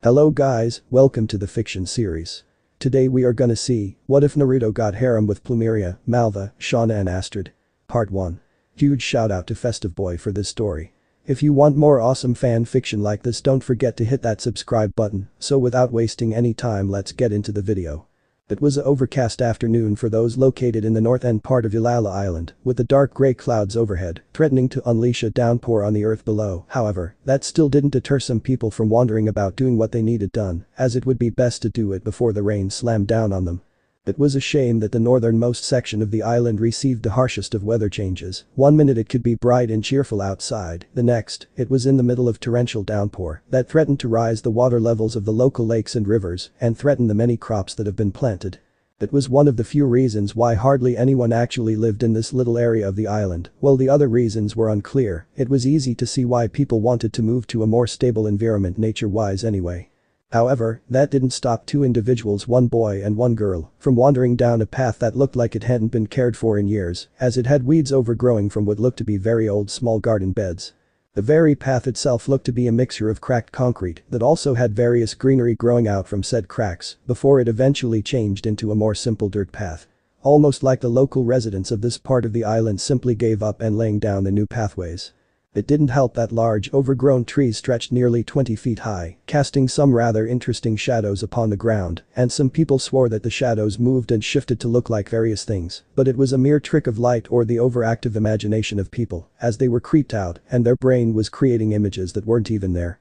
Hello guys, welcome to the fiction series. Today we are gonna see, what if Naruto got harem with Plumeria, Malva, Shauna and Astrid? Part 1. Huge shout out to FestiveBoi for this story. If you want more awesome fan fiction like this, don't forget to hit that subscribe button. So without wasting any time, let's get into the video. It was an overcast afternoon for those located in the north end part of Ilala Island, with the dark grey clouds overhead, threatening to unleash a downpour on the earth below. However, that still didn't deter some people from wandering about doing what they needed done, as it would be best to do it before the rain slammed down on them. It was a shame that the northernmost section of the island received the harshest of weather changes. One minute it could be bright and cheerful outside, the next, it was in the middle of torrential downpour that threatened to rise the water levels of the local lakes and rivers and threaten the many crops that have been planted. It was one of the few reasons why hardly anyone actually lived in this little area of the island. While the other reasons were unclear, it was easy to see why people wanted to move to a more stable environment nature-wise anyway. However, that didn't stop two individuals, one boy and one girl, from wandering down a path that looked like it hadn't been cared for in years, as it had weeds overgrowing from what looked to be very old small garden beds. The very path itself looked to be a mixture of cracked concrete that also had various greenery growing out from said cracks before it eventually changed into a more simple dirt path. Almost like the local residents of this part of the island simply gave up and laying down the new pathways. It didn't help that large, overgrown trees stretched nearly 20 feet high, casting some rather interesting shadows upon the ground, and some people swore that the shadows moved and shifted to look like various things, but it was a mere trick of light or the overactive imagination of people, as they were creeped out and their brain was creating images that weren't even there.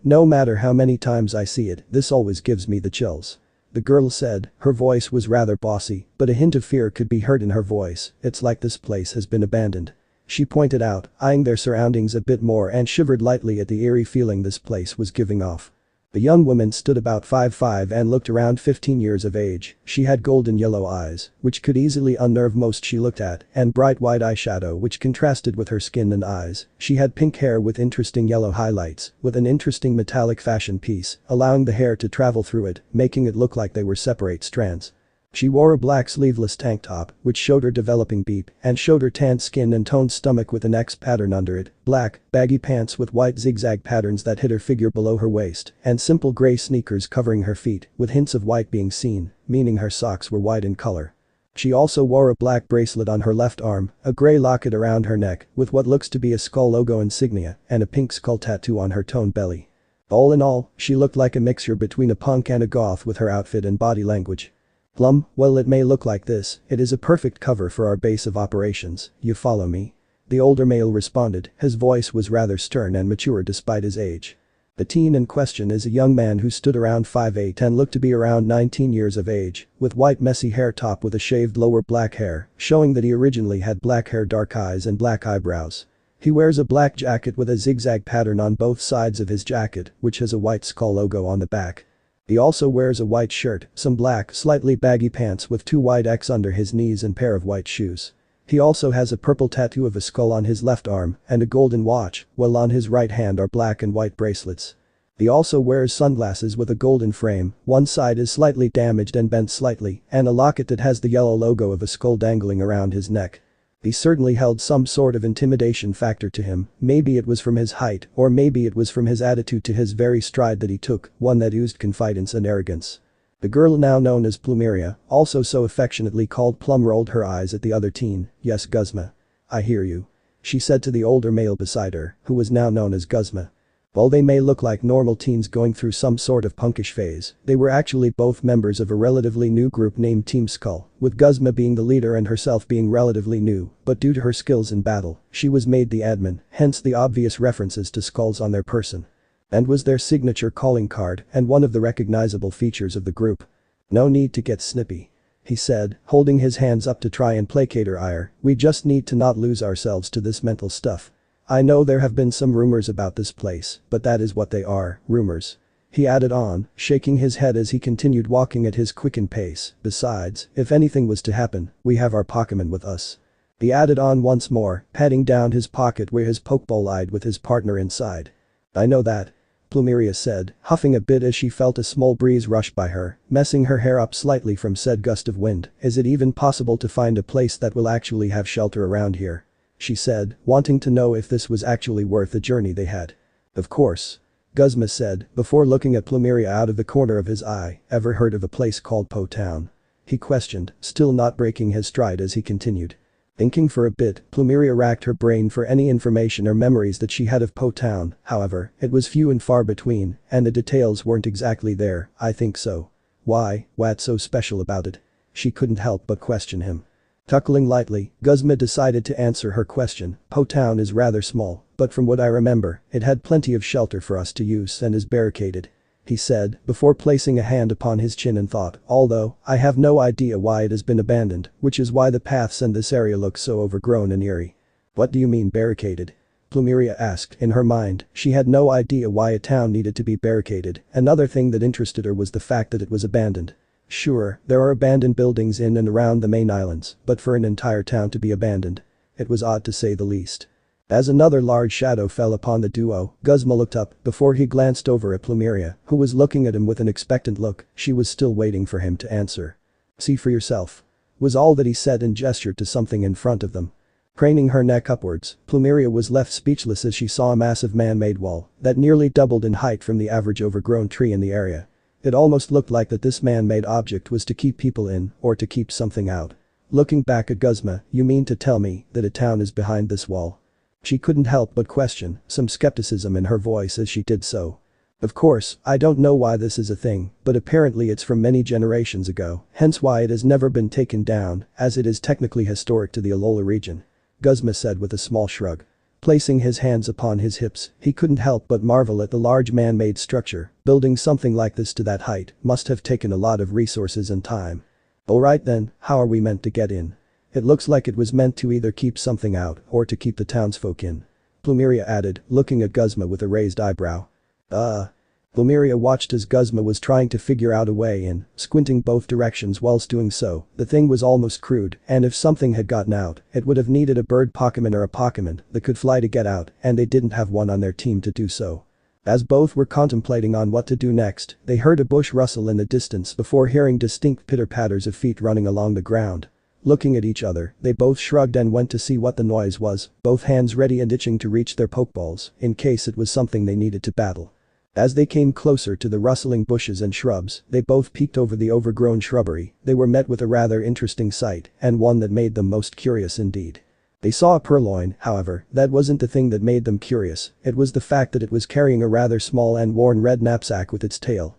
No matter how many times I see it, this always gives me the chills. The girl said, her voice was rather bossy, but a hint of fear could be heard in her voice. It's like this place has been abandoned. She pointed out, eyeing their surroundings a bit more and shivered lightly at the eerie feeling this place was giving off. The young woman stood about 5'5" and looked around 15 years of age. She had golden yellow eyes, which could easily unnerve most she looked at, and bright white eyeshadow which contrasted with her skin and eyes. She had pink hair with interesting yellow highlights, with an interesting metallic fashion piece, allowing the hair to travel through it, making it look like they were separate strands. She wore a black sleeveless tank top, which showed her developing beep and showed her tanned skin and toned stomach with an X pattern under it, black, baggy pants with white zigzag patterns that hid her figure below her waist, and simple gray sneakers covering her feet, with hints of white being seen, meaning her socks were white in color. She also wore a black bracelet on her left arm, a gray locket around her neck, with what looks to be a skull logo insignia, and a pink skull tattoo on her toned belly. All in all, she looked like a mixture between a punk and a goth with her outfit and body language. Well, it may look like this, it is a perfect cover for our base of operations, you follow me? The older male responded, his voice was rather stern and mature despite his age. The teen in question is a young man who stood around 5'8" and looked to be around 19 years of age, with white messy hair top with a shaved lower black hair, showing that he originally had black hair, dark eyes and black eyebrows. He wears a black jacket with a zigzag pattern on both sides of his jacket, which has a white skull logo on the back. He also wears a white shirt, some black, slightly baggy pants with two white X under his knees and pair of white shoes. He also has a purple tattoo of a skull on his left arm and a golden watch, while on his right hand are black and white bracelets. He also wears sunglasses with a golden frame, one side is slightly damaged and bent slightly, and a locket that has the yellow logo of a skull dangling around his neck. He certainly held some sort of intimidation factor to him, maybe it was from his height or maybe it was from his attitude to his very stride that he took, one that oozed confidence and arrogance. The girl now known as Plumeria, also so affectionately called Plum, rolled her eyes at the other teen. Yes Guzma. I hear you. She said to the older male beside her, who was now known as Guzma. While they may look like normal teens going through some sort of punkish phase, they were actually both members of a relatively new group named Team Skull, with Guzma being the leader and herself being relatively new, but due to her skills in battle, she was made the admin, hence the obvious references to skulls on their person. And was their signature calling card and one of the recognizable features of the group. No need to get snippy. He said, holding his hands up to try and placate her ire, we just need to not lose ourselves to this mental stuff. I know there have been some rumors about this place, but that is what they are, rumors. He added on, shaking his head as he continued walking at his quickened pace. Besides, if anything was to happen, we have our Pokémon with us. He added on once more, patting down his pocket where his Pokeball lied with his partner inside. I know that. Plumeria said, huffing a bit as she felt a small breeze rush by her, messing her hair up slightly from said gust of wind. Is it even possible to find a place that will actually have shelter around here? She said, wanting to know if this was actually worth the journey they had. Of course. Guzma said, before looking at Plumeria out of the corner of his eye. Ever heard of a place called Po Town? He questioned, still not breaking his stride as he continued. Thinking for a bit, Plumeria racked her brain for any information or memories that she had of Po Town. However, it was few and far between, and the details weren't exactly there. I think so. Why, what's so special about it? She couldn't help but question him. Chuckling lightly, Guzma decided to answer her question. Po Town is rather small, but from what I remember, it had plenty of shelter for us to use and is barricaded. He said, before placing a hand upon his chin and thought, although, I have no idea why it has been abandoned, which is why the paths and this area look so overgrown and eerie. What do you mean barricaded? Plumeria asked. In her mind, she had no idea why a town needed to be barricaded. Another thing that interested her was the fact that it was abandoned. Sure, there are abandoned buildings in and around the main islands, but for an entire town to be abandoned. It was odd to say the least. As another large shadow fell upon the duo, Guzma looked up before he glanced over at Plumeria, who was looking at him with an expectant look. She was still waiting for him to answer. See for yourself. Was all that he said and gestured to something in front of them. Craning her neck upwards, Plumeria was left speechless as she saw a massive man-made wall that nearly doubled in height from the average overgrown tree in the area. It almost looked like that this man-made object was to keep people in or to keep something out. Looking back at Guzma, you mean to tell me that a town is behind this wall? She couldn't help but question, some skepticism in her voice as she did so. Of course, I don't know why this is a thing, but apparently it's from many generations ago, hence why it has never been taken down, as it is technically historic to the Alola region. Guzma said with a small shrug. Placing his hands upon his hips, he couldn't help but marvel at the large man-made structure. Building something like this to that height must have taken a lot of resources and time. Alright then, how are we meant to get in? It looks like it was meant to either keep something out or to keep the townsfolk in. Plumeria added, looking at Guzma with a raised eyebrow. Plumeria watched as Guzma was trying to figure out a way in, squinting both directions whilst doing so. The thing was almost crude, and if something had gotten out, it would have needed a bird Pokémon or a Pokémon that could fly to get out, and they didn't have one on their team to do so. As both were contemplating on what to do next, they heard a bush rustle in the distance before hearing distinct pitter-patters of feet running along the ground. Looking at each other, they both shrugged and went to see what the noise was, both hands ready and itching to reach their Pokeballs, in case it was something they needed to battle. As they came closer to the rustling bushes and shrubs, they both peeked over the overgrown shrubbery. They were met with a rather interesting sight, and one that made them most curious indeed. They saw a purloin, however, that wasn't the thing that made them curious, it was the fact that it was carrying a rather small and worn red knapsack with its tail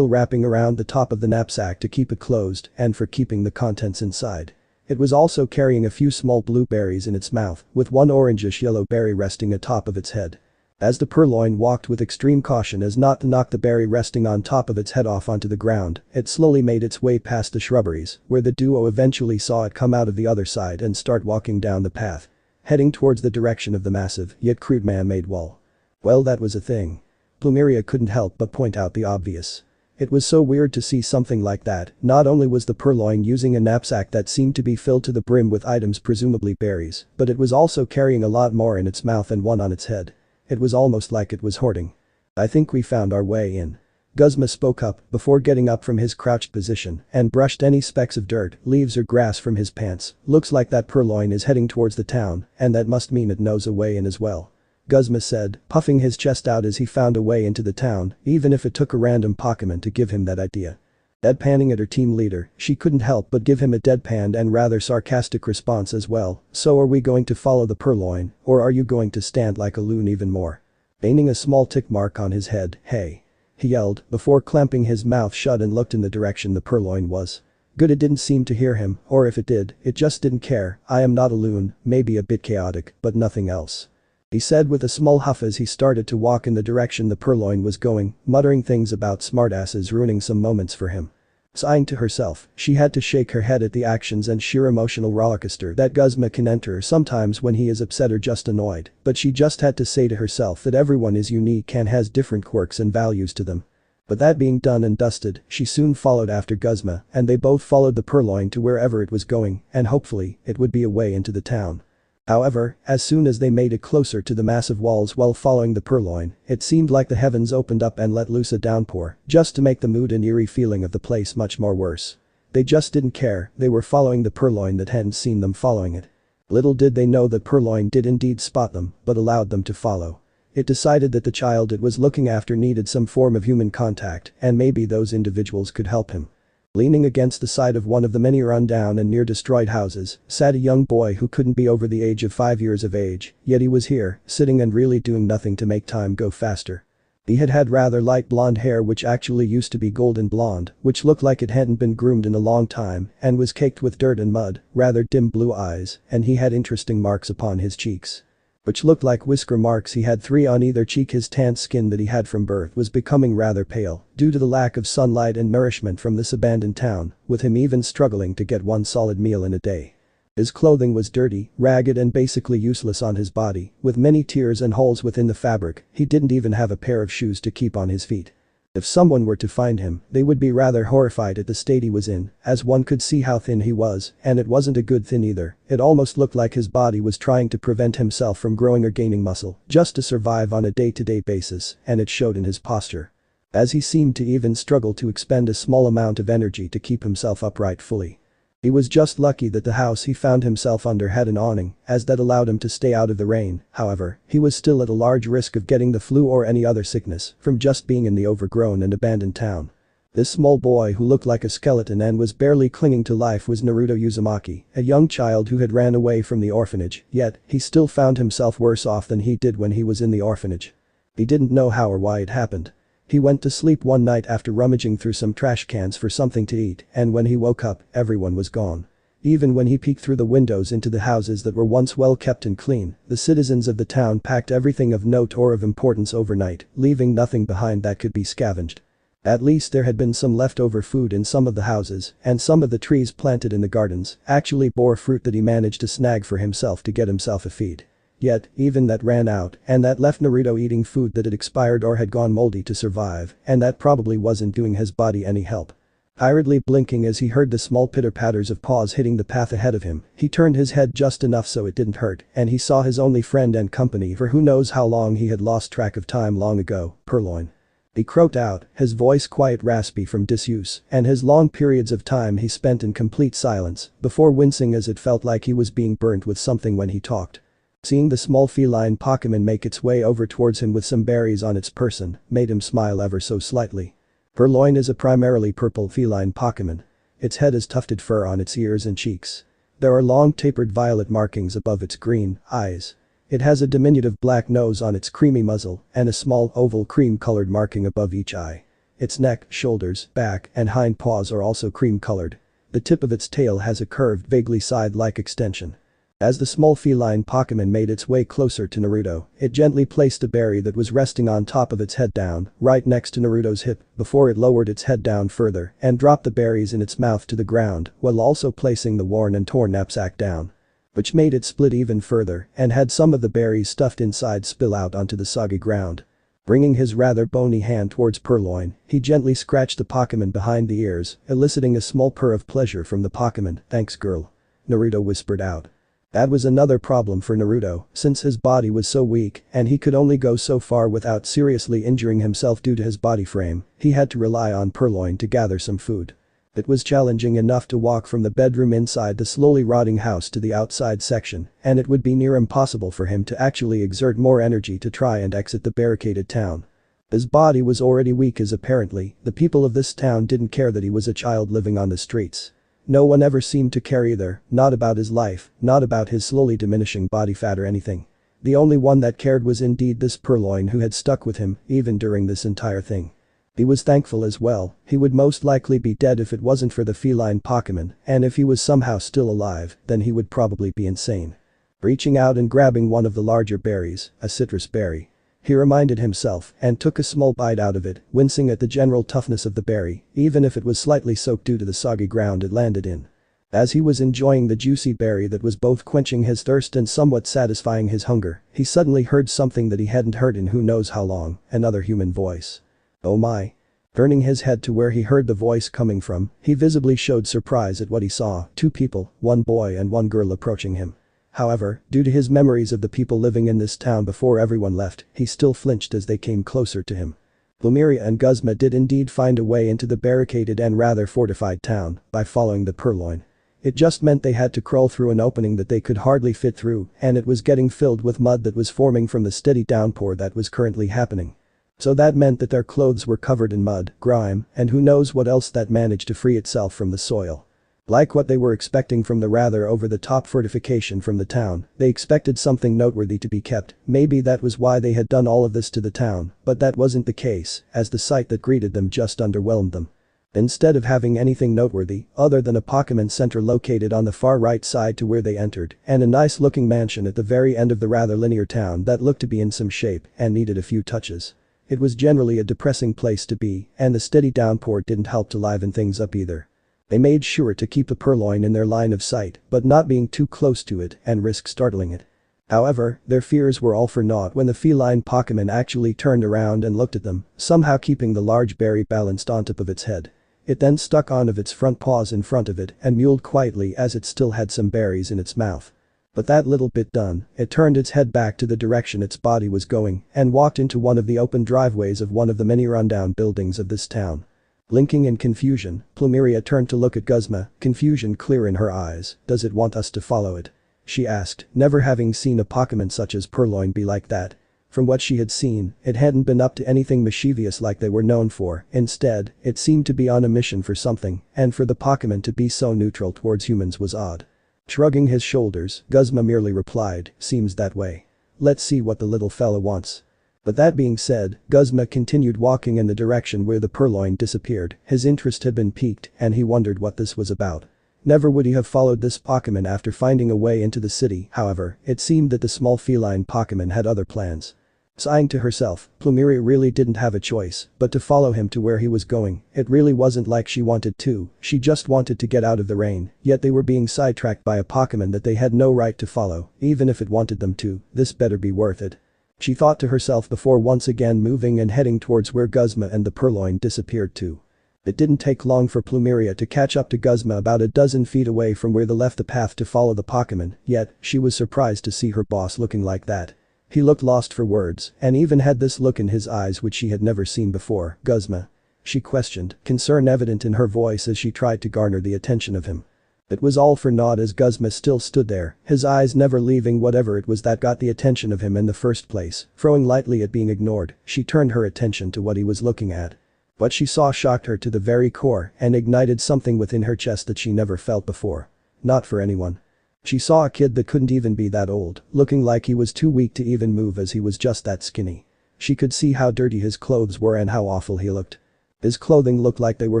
wrapping around the top of the knapsack to keep it closed and for keeping the contents inside. It was also carrying a few small blueberries in its mouth, with one orangish-yellow berry resting atop of its head. As the purloin walked with extreme caution as not to knock the berry resting on top of its head off onto the ground, it slowly made its way past the shrubberies, where the duo eventually saw it come out of the other side and start walking down the path, heading towards the direction of the massive, yet crude man-made wall. Well, that was a thing. Plumeria couldn't help but point out the obvious. It was so weird to see something like that. Not only was the purloin using a knapsack that seemed to be filled to the brim with items presumably berries, but it was also carrying a lot more in its mouth and one on its head. It was almost like it was hoarding. I think we found our way in. Guzma spoke up before getting up from his crouched position and brushed any specks of dirt, leaves or grass from his pants. Looks like that purloin is heading towards the town, and that must mean it knows a way in as well. Guzma said, puffing his chest out as he found a way into the town, even if it took a random Pokémon to give him that idea. Deadpanning at her team leader, she couldn't help but give him a deadpanned and rather sarcastic response as well. So are we going to follow the purloin, or are you going to stand like a loon even more? Painting a small tick mark on his head, hey. He yelled, before clamping his mouth shut and looked in the direction the purloin was. Good, it didn't seem to hear him, or if it did, it just didn't care. I am not a loon, maybe a bit chaotic, but nothing else. He said with a small huff as he started to walk in the direction the purloin was going, muttering things about smartasses ruining some moments for him. Sighing to herself, she had to shake her head at the actions and sheer emotional rollercoaster that Guzma can enter sometimes when he is upset or just annoyed, but she just had to say to herself that everyone is unique and has different quirks and values to them. But that being done and dusted, she soon followed after Guzma, and they both followed the purloin to wherever it was going, and hopefully, it would be a way into the town. However, as soon as they made it closer to the massive walls while following the purloin, it seemed like the heavens opened up and let loose a downpour, just to make the mood and eerie feeling of the place much more worse. They just didn't care, they were following the purloin that hadn't seen them following it. Little did they know that purloin did indeed spot them, but allowed them to follow. It decided that the child it was looking after needed some form of human contact and maybe those individuals could help him. Leaning against the side of one of the many run-down and near-destroyed houses, sat a young boy who couldn't be over the age of 5 years of age, yet he was here, sitting and really doing nothing to make time go faster. He had rather light blonde hair which actually used to be golden blonde, which looked like it hadn't been groomed in a long time and was caked with dirt and mud, rather dim blue eyes, and he had interesting marks upon his cheeks, which looked like whisker marks. He had 3 on either cheek. His tanned skin that he had from birth was becoming rather pale due to the lack of sunlight and nourishment from this abandoned town, with him even struggling to get one solid meal in a day. His clothing was dirty, ragged and basically useless on his body, with many tears and holes within the fabric. He didn't even have a pair of shoes to keep on his feet. If someone were to find him, they would be rather horrified at the state he was in, as one could see how thin he was, and it wasn't a good thin either. It almost looked like his body was trying to prevent himself from growing or gaining muscle, just to survive on a day-to-day basis, and it showed in his posture, as he seemed to even struggle to expend a small amount of energy to keep himself upright fully. He was just lucky that the house he found himself under had an awning, as that allowed him to stay out of the rain. However, he was still at a large risk of getting the flu or any other sickness from just being in the overgrown and abandoned town. This small boy who looked like a skeleton and was barely clinging to life was Naruto Uzumaki, a young child who had ran away from the orphanage, yet he still found himself worse off than he did when he was in the orphanage. He didn't know how or why it happened. He went to sleep one night after rummaging through some trash cans for something to eat, and when he woke up, everyone was gone. Even when he peeked through the windows into the houses that were once well kept and clean, the citizens of the town packed everything of note or of importance overnight, leaving nothing behind that could be scavenged. At least there had been some leftover food in some of the houses, and some of the trees planted in the gardens actually bore fruit that he managed to snag for himself to get himself a feed. Yet, even that ran out, and that left Naruto eating food that had expired or had gone moldy to survive, and that probably wasn't doing his body any help. Hurriedly blinking as he heard the small pitter-patters of paws hitting the path ahead of him, he turned his head just enough so it didn't hurt, and he saw his only friend and company for who knows how long he had lost track of time long ago, Purloin. He croaked out, his voice quite raspy from disuse, and his long periods of time he spent in complete silence, before wincing as it felt like he was being burnt with something when he talked. Seeing the small feline Pokémon make its way over towards him with some berries on its person, made him smile ever so slightly. Purloin is a primarily purple feline Pokémon. Its head has tufted fur on its ears and cheeks. There are long tapered violet markings above its green eyes. It has a diminutive black nose on its creamy muzzle, and a small oval cream-colored marking above each eye. Its neck, shoulders, back, and hind paws are also cream-colored. The tip of its tail has a curved, vaguely scythe-like extension. As the small feline Pokémon made its way closer to Naruto, it gently placed a berry that was resting on top of its head down, right next to Naruto's hip, before it lowered its head down further and dropped the berries in its mouth to the ground, while also placing the worn and torn knapsack down, which made it split even further and had some of the berries stuffed inside spill out onto the soggy ground. Bringing his rather bony hand towards Purloin, he gently scratched the Pokémon behind the ears, eliciting a small purr of pleasure from the Pokémon. "Thanks, girl," Naruto whispered out. That was another problem for Naruto, since his body was so weak and he could only go so far without seriously injuring himself due to his body frame. He had to rely on Purloin to gather some food. It was challenging enough to walk from the bedroom inside the slowly rotting house to the outside section, and it would be near impossible for him to actually exert more energy to try and exit the barricaded town. His body was already weak as apparently the people of this town didn't care that he was a child living on the streets. No one ever seemed to care either, not about his life, not about his slowly diminishing body fat or anything. The only one that cared was indeed this Purloin who had stuck with him, even during this entire thing. He was thankful as well. He would most likely be dead if it wasn't for the feline Pokémon, and if he was somehow still alive, then he would probably be insane. Reaching out and grabbing one of the larger berries, a citrus berry, he reminded himself and took a small bite out of it, wincing at the general toughness of the berry, even if it was slightly soaked due to the soggy ground it landed in. As he was enjoying the juicy berry that was both quenching his thirst and somewhat satisfying his hunger, he suddenly heard something that he hadn't heard in who knows how long, another human voice. Oh my. Turning his head to where he heard the voice coming from, he visibly showed surprise at what he saw, 2 people, 1 boy and 1 girl approaching him. However, due to his memories of the people living in this town before everyone left, he still flinched as they came closer to him. Plumeria and Guzma did indeed find a way into the barricaded and rather fortified town by following the Purloin. It just meant they had to crawl through an opening that they could hardly fit through, and it was getting filled with mud that was forming from the steady downpour that was currently happening. So that meant that their clothes were covered in mud, grime, and who knows what else that managed to free itself from the soil. Like what they were expecting from the rather over-the-top fortification from the town, they expected something noteworthy to be kept. Maybe that was why they had done all of this to the town, but that wasn't the case, as the sight that greeted them just underwhelmed them. Instead of having anything noteworthy, other than a Pokémon center located on the far right side to where they entered, and a nice-looking mansion at the very end of the rather linear town that looked to be in some shape and needed a few touches. It was generally a depressing place to be, and the steady downpour didn't help to liven things up either. They made sure to keep the purloin in their line of sight, but not being too close to it and risk startling it. However, their fears were all for naught when the feline Pokémon actually turned around and looked at them, somehow keeping the large berry balanced on top of its head. It then stuck on of its front paws in front of it and mewed quietly as it still had some berries in its mouth. But that little bit done, it turned its head back to the direction its body was going and walked into one of the open driveways of one of the many rundown buildings of this town. Blinking in confusion, Plumeria turned to look at Guzma, confusion clear in her eyes. "Does it want us to follow it?" she asked, never having seen a Pokémon such as Purloin be like that. From what she had seen, it hadn't been up to anything mischievous like they were known for. Instead, it seemed to be on a mission for something, and for the Pokémon to be so neutral towards humans was odd. Shrugging his shoulders, Guzma merely replied, "Seems that way. Let's see what the little fella wants." But that being said, Guzma continued walking in the direction where the Purloin disappeared. His interest had been piqued and he wondered what this was about. Never would he have followed this Pokémon after finding a way into the city. However, it seemed that the small feline Pokémon had other plans. Sighing to herself, Plumeria really didn't have a choice but to follow him to where he was going. It really wasn't like she wanted to, she just wanted to get out of the rain, yet they were being sidetracked by a Pokémon that they had no right to follow, even if it wanted them to. This better be worth it. She thought to herself before once again moving and heading towards where Guzma and the Purloin disappeared to. It didn't take long for Plumeria to catch up to Guzma about a dozen feet away from where they left the path to follow the Pokémon, yet she was surprised to see her boss looking like that. He looked lost for words and even had this look in his eyes which she had never seen before. "Guzma?" she questioned, concern evident in her voice as she tried to garner the attention of him. It was all for naught as Guzma still stood there, his eyes never leaving whatever it was that got the attention of him in the first place. Throwing lightly at being ignored, she turned her attention to what he was looking at. What she saw shocked her to the very core and ignited something within her chest that she never felt before. Not for anyone. She saw a kid that couldn't even be that old, looking like he was too weak to even move as he was just that skinny. She could see how dirty his clothes were and how awful he looked. His clothing looked like they were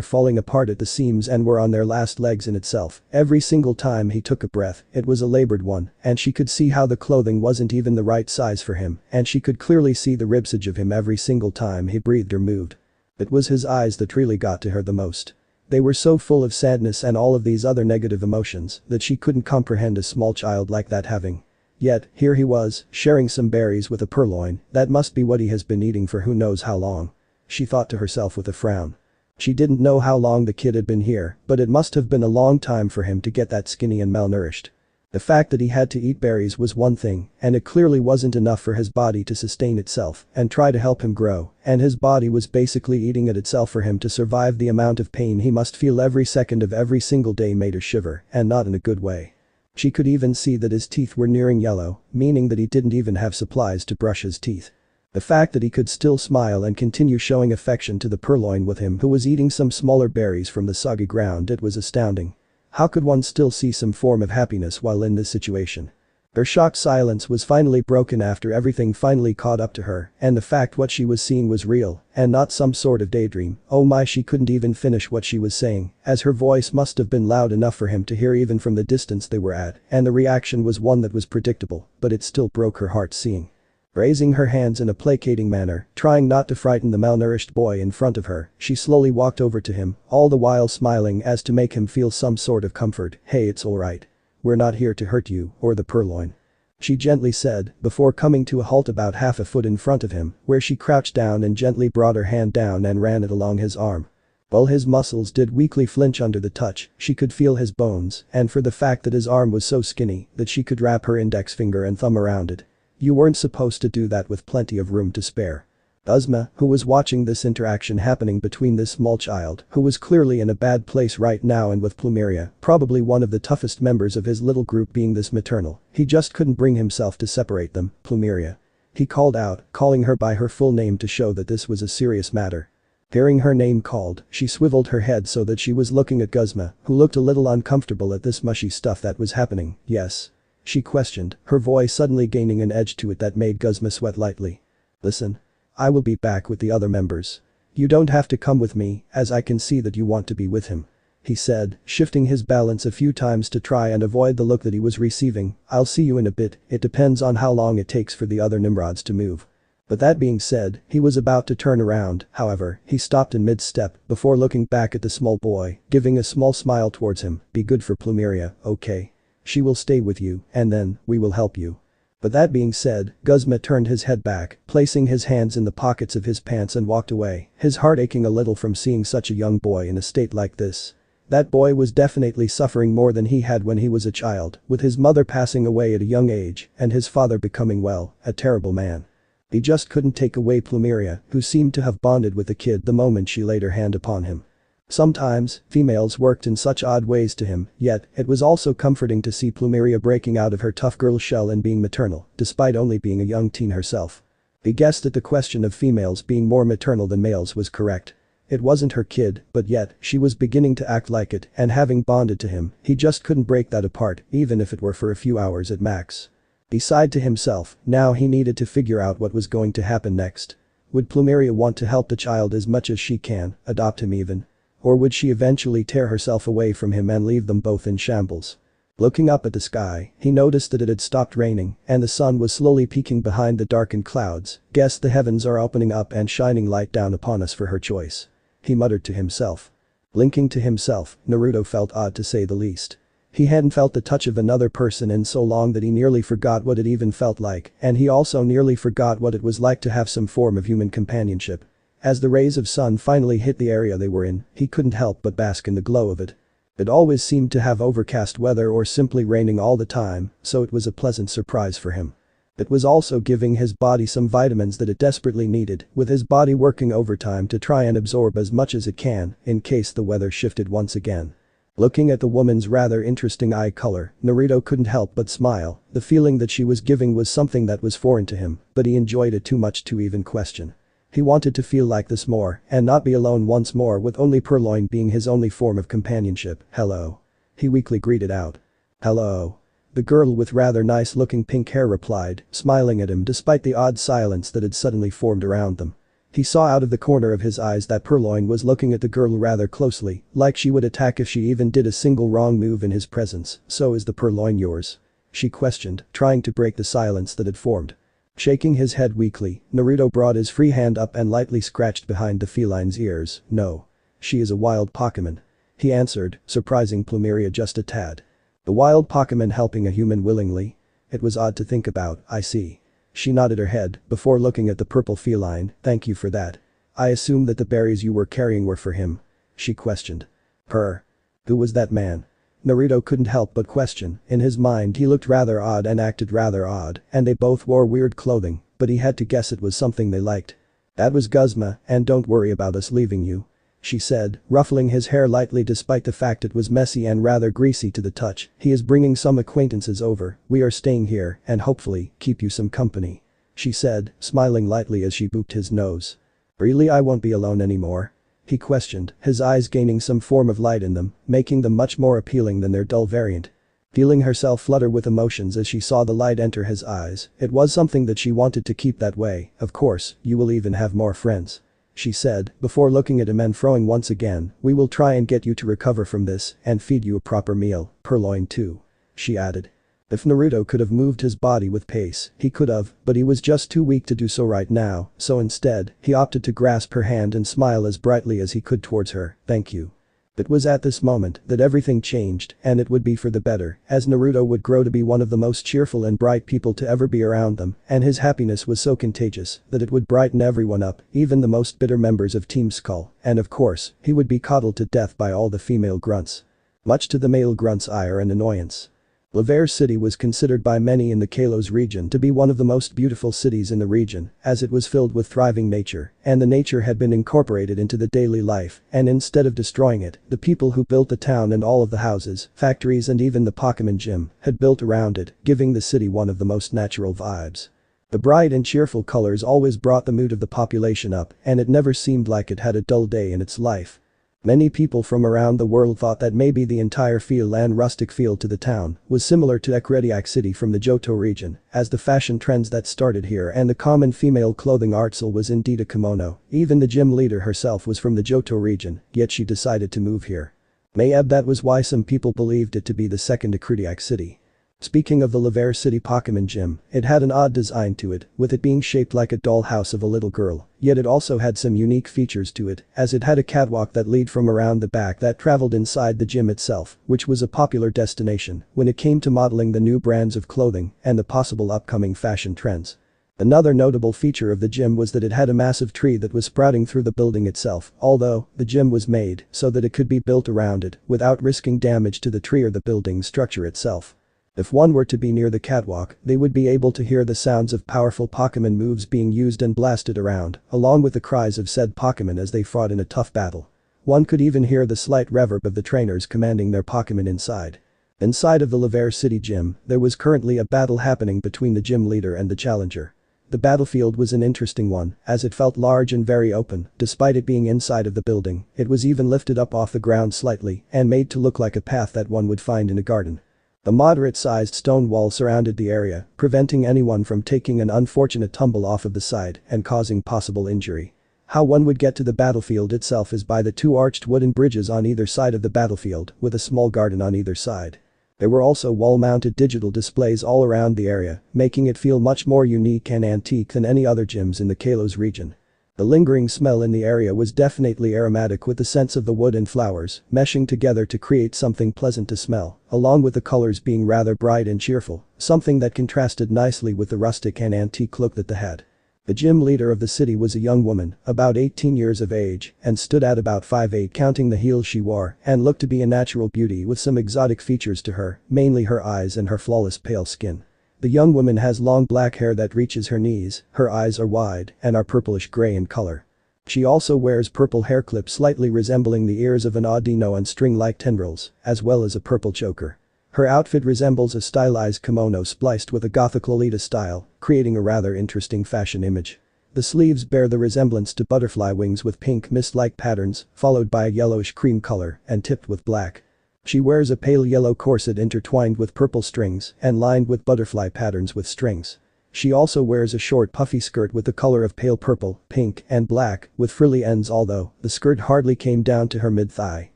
falling apart at the seams and were on their last legs in itself. Every single time he took a breath, it was a labored one, and she could see how the clothing wasn't even the right size for him, and she could clearly see the ribsage of him every single time he breathed or moved. It was his eyes that really got to her the most. They were so full of sadness and all of these other negative emotions that she couldn't comprehend a small child like that having. Yet, here he was, sharing some berries with a Purloin. That must be what he has been eating for who knows how long. She thought to herself with a frown. She didn't know how long the kid had been here, but it must have been a long time for him to get that skinny and malnourished. The fact that he had to eat berries was one thing, and it clearly wasn't enough for his body to sustain itself and try to help him grow, and his body was basically eating at itself for him to survive the amount of pain he must feel every second of every single day made her shiver, and not in a good way. She could even see that his teeth were nearing yellow, meaning that he didn't even have supplies to brush his teeth. The fact that he could still smile and continue showing affection to the Purloin with him who was eating some smaller berries from the soggy ground, it was astounding. How could one still see some form of happiness while in this situation? Her shocked silence was finally broken after everything finally caught up to her, and the fact what she was seeing was real, and not some sort of daydream. Oh my, she couldn't even finish what she was saying, as her voice must have been loud enough for him to hear even from the distance they were at, and the reaction was one that was predictable, but it still broke her heart seeing. Raising her hands in a placating manner, trying not to frighten the malnourished boy in front of her, she slowly walked over to him, all the while smiling as to make him feel some sort of comfort. "Hey, it's alright. We're not here to hurt you or the Purloin," she gently said, before coming to a halt about half a foot in front of him, where she crouched down and gently brought her hand down and ran it along his arm. While his muscles did weakly flinch under the touch, she could feel his bones, and for the fact that his arm was so skinny that she could wrap her index finger and thumb around it. "You weren't supposed to do that with plenty of room to spare." Uzma, who was watching this interaction happening between this small child, who was clearly in a bad place right now and with Plumeria, probably one of the toughest members of his little group being this maternal, he just couldn't bring himself to separate them, Plumeria. He called out, calling her by her full name to show that this was a serious matter. Hearing her name called, she swiveled her head so that she was looking at Guzma, who looked a little uncomfortable at this mushy stuff that was happening. Yes? She questioned, her voice suddenly gaining an edge to it that made Guzma sweat lightly. Listen. I will be back with the other members. You don't have to come with me, as I can see that you want to be with him. He said, shifting his balance a few times to try and avoid the look that he was receiving. I'll see you in a bit, it depends on how long it takes for the other Nimrods to move. But that being said, he was about to turn around, however, he stopped in mid-step before looking back at the small boy, giving a small smile towards him. Be good for Plumeria, okay? She will stay with you, and then, we will help you. But that being said, Guzma turned his head back, placing his hands in the pockets of his pants and walked away, his heart aching a little from seeing such a young boy in a state like this. That boy was definitely suffering more than he had when he was a child, with his mother passing away at a young age and his father becoming, well, a terrible man. He just couldn't take away Plumeria, who seemed to have bonded with the kid the moment she laid her hand upon him. Sometimes, females worked in such odd ways to him, yet, it was also comforting to see Plumeria breaking out of her tough girl shell and being maternal, despite only being a young teen herself. He guessed that the question of females being more maternal than males was correct. It wasn't her kid, but yet, she was beginning to act like it, and having bonded to him, he just couldn't break that apart, even if it were for a few hours at max. He sighed to himself, now he needed to figure out what was going to happen next. Would Plumeria want to help the child as much as she can, adopt him even? Or would she eventually tear herself away from him and leave them both in shambles? Looking up at the sky, he noticed that it had stopped raining and the sun was slowly peeking behind the darkened clouds. Guess the heavens are opening up and shining light down upon us for her choice. He muttered to himself. Blinking to himself, Naruto felt odd to say the least. He hadn't felt the touch of another person in so long that he nearly forgot what it even felt like, and he also nearly forgot what it was like to have some form of human companionship. As the rays of sun finally hit the area they were in, he couldn't help but bask in the glow of it. It always seemed to have overcast weather or simply raining all the time, so it was a pleasant surprise for him. It was also giving his body some vitamins that it desperately needed, with his body working overtime to try and absorb as much as it can, in case the weather shifted once again. Looking at the woman's rather interesting eye color, Naruto couldn't help but smile. The feeling that she was giving was something that was foreign to him, but he enjoyed it too much to even question. He wanted to feel like this more and not be alone once more with only Purloin being his only form of companionship. Hello. He weakly greeted out. Hello. The girl with rather nice looking pink hair replied, smiling at him despite the odd silence that had suddenly formed around them. He saw out of the corner of his eyes that Purloin was looking at the girl rather closely, like she would attack if she even did a single wrong move in his presence. So is the Purloin yours? She questioned, trying to break the silence that had formed. Shaking his head weakly, Naruto brought his free hand up and lightly scratched behind the feline's ears. No. She is a wild Pokémon. He answered, surprising Plumeria just a tad. The wild Pokémon helping a human willingly? It was odd to think about, I see. She nodded her head before looking at the purple feline. Thank you for that. I assume that the berries you were carrying were for him? She questioned. Her. Who was that man? Naruto couldn't help but question. In his mind he looked rather odd and acted rather odd, and they both wore weird clothing, but he had to guess it was something they liked. That was Guzma, and don't worry about us leaving you. She said, ruffling his hair lightly despite the fact it was messy and rather greasy to the touch. He is bringing some acquaintances over, we are staying here and hopefully keep you some company. She said, smiling lightly as she booped his nose. Really, I won't be alone anymore? He questioned, his eyes gaining some form of light in them, making them much more appealing than their dull variant. Feeling herself flutter with emotions as she saw the light enter his eyes, it was something that she wanted to keep that way. Of course, you will even have more friends. She said, before looking at him and throwing once again, we will try and get you to recover from this and feed you a proper meal, Purloin too. She added. If Naruto could have moved his body with pace, he could have, but he was just too weak to do so right now, so instead, he opted to grasp her hand and smile as brightly as he could towards her. Thank you. It was at this moment that everything changed, and it would be for the better, as Naruto would grow to be one of the most cheerful and bright people to ever be around them, and his happiness was so contagious that it would brighten everyone up, even the most bitter members of Team Skull, and of course, he would be coddled to death by all the female grunts. Much to the male grunts' ire and annoyance. Laver City was considered by many in the Kalos region to be one of the most beautiful cities in the region, as it was filled with thriving nature, and the nature had been incorporated into the daily life, and instead of destroying it, the people who built the town and all of the houses, factories and even the Pokémon gym had built around it, giving the city one of the most natural vibes. The bright and cheerful colors always brought the mood of the population up, and it never seemed like it had a dull day in its life. Many people from around the world thought that maybe the entire feel and rustic feel to the town was similar to Ekrediak City from the Johto region, as the fashion trends that started here and the common female clothing artsel was indeed a kimono. Even the gym leader herself was from the Johto region, yet she decided to move here. Maybe that was why some people believed it to be the second Ekrediak City. Speaking of the Laver City Pokémon gym, it had an odd design to it, with it being shaped like a dollhouse of a little girl, yet it also had some unique features to it, as it had a catwalk that led from around the back that traveled inside the gym itself, which was a popular destination when it came to modeling the new brands of clothing and the possible upcoming fashion trends. Another notable feature of the gym was that it had a massive tree that was sprouting through the building itself, although the gym was made so that it could be built around it without risking damage to the tree or the building structure itself. If one were to be near the catwalk, they would be able to hear the sounds of powerful Pokémon moves being used and blasted around, along with the cries of said Pokémon as they fought in a tough battle. One could even hear the slight reverb of the trainers commanding their Pokémon inside. Inside of the Laver City gym, there was currently a battle happening between the gym leader and the challenger. The battlefield was an interesting one, as it felt large and very open, despite it being inside of the building. It was even lifted up off the ground slightly and made to look like a path that one would find in a garden. A moderate-sized stone wall surrounded the area, preventing anyone from taking an unfortunate tumble off of the side and causing possible injury. How one would get to the battlefield itself is by the two arched wooden bridges on either side of the battlefield, with a small garden on either side. There were also wall-mounted digital displays all around the area, making it feel much more unique and antique than any other gyms in the Kalos region. The lingering smell in the area was definitely aromatic, with the scents of the wood and flowers meshing together to create something pleasant to smell, along with the colors being rather bright and cheerful, something that contrasted nicely with the rustic and antique look that they had. The gym leader of the city was a young woman, about 18 years of age, and stood at about 5'8" counting the heels she wore, and looked to be a natural beauty with some exotic features to her, mainly her eyes and her flawless pale skin. The young woman has long black hair that reaches her knees, her eyes are wide and are purplish gray in color. She also wears purple hair clips slightly resembling the ears of an Audino and string-like tendrils, as well as a purple choker. Her outfit resembles a stylized kimono spliced with a gothic Lolita style, creating a rather interesting fashion image. The sleeves bear the resemblance to butterfly wings with pink mist-like patterns, followed by a yellowish cream color and tipped with black. She wears a pale yellow corset intertwined with purple strings and lined with butterfly patterns with strings. She also wears a short puffy skirt with the color of pale purple, pink, and black, with frilly ends, although the skirt hardly came down to her mid-thigh,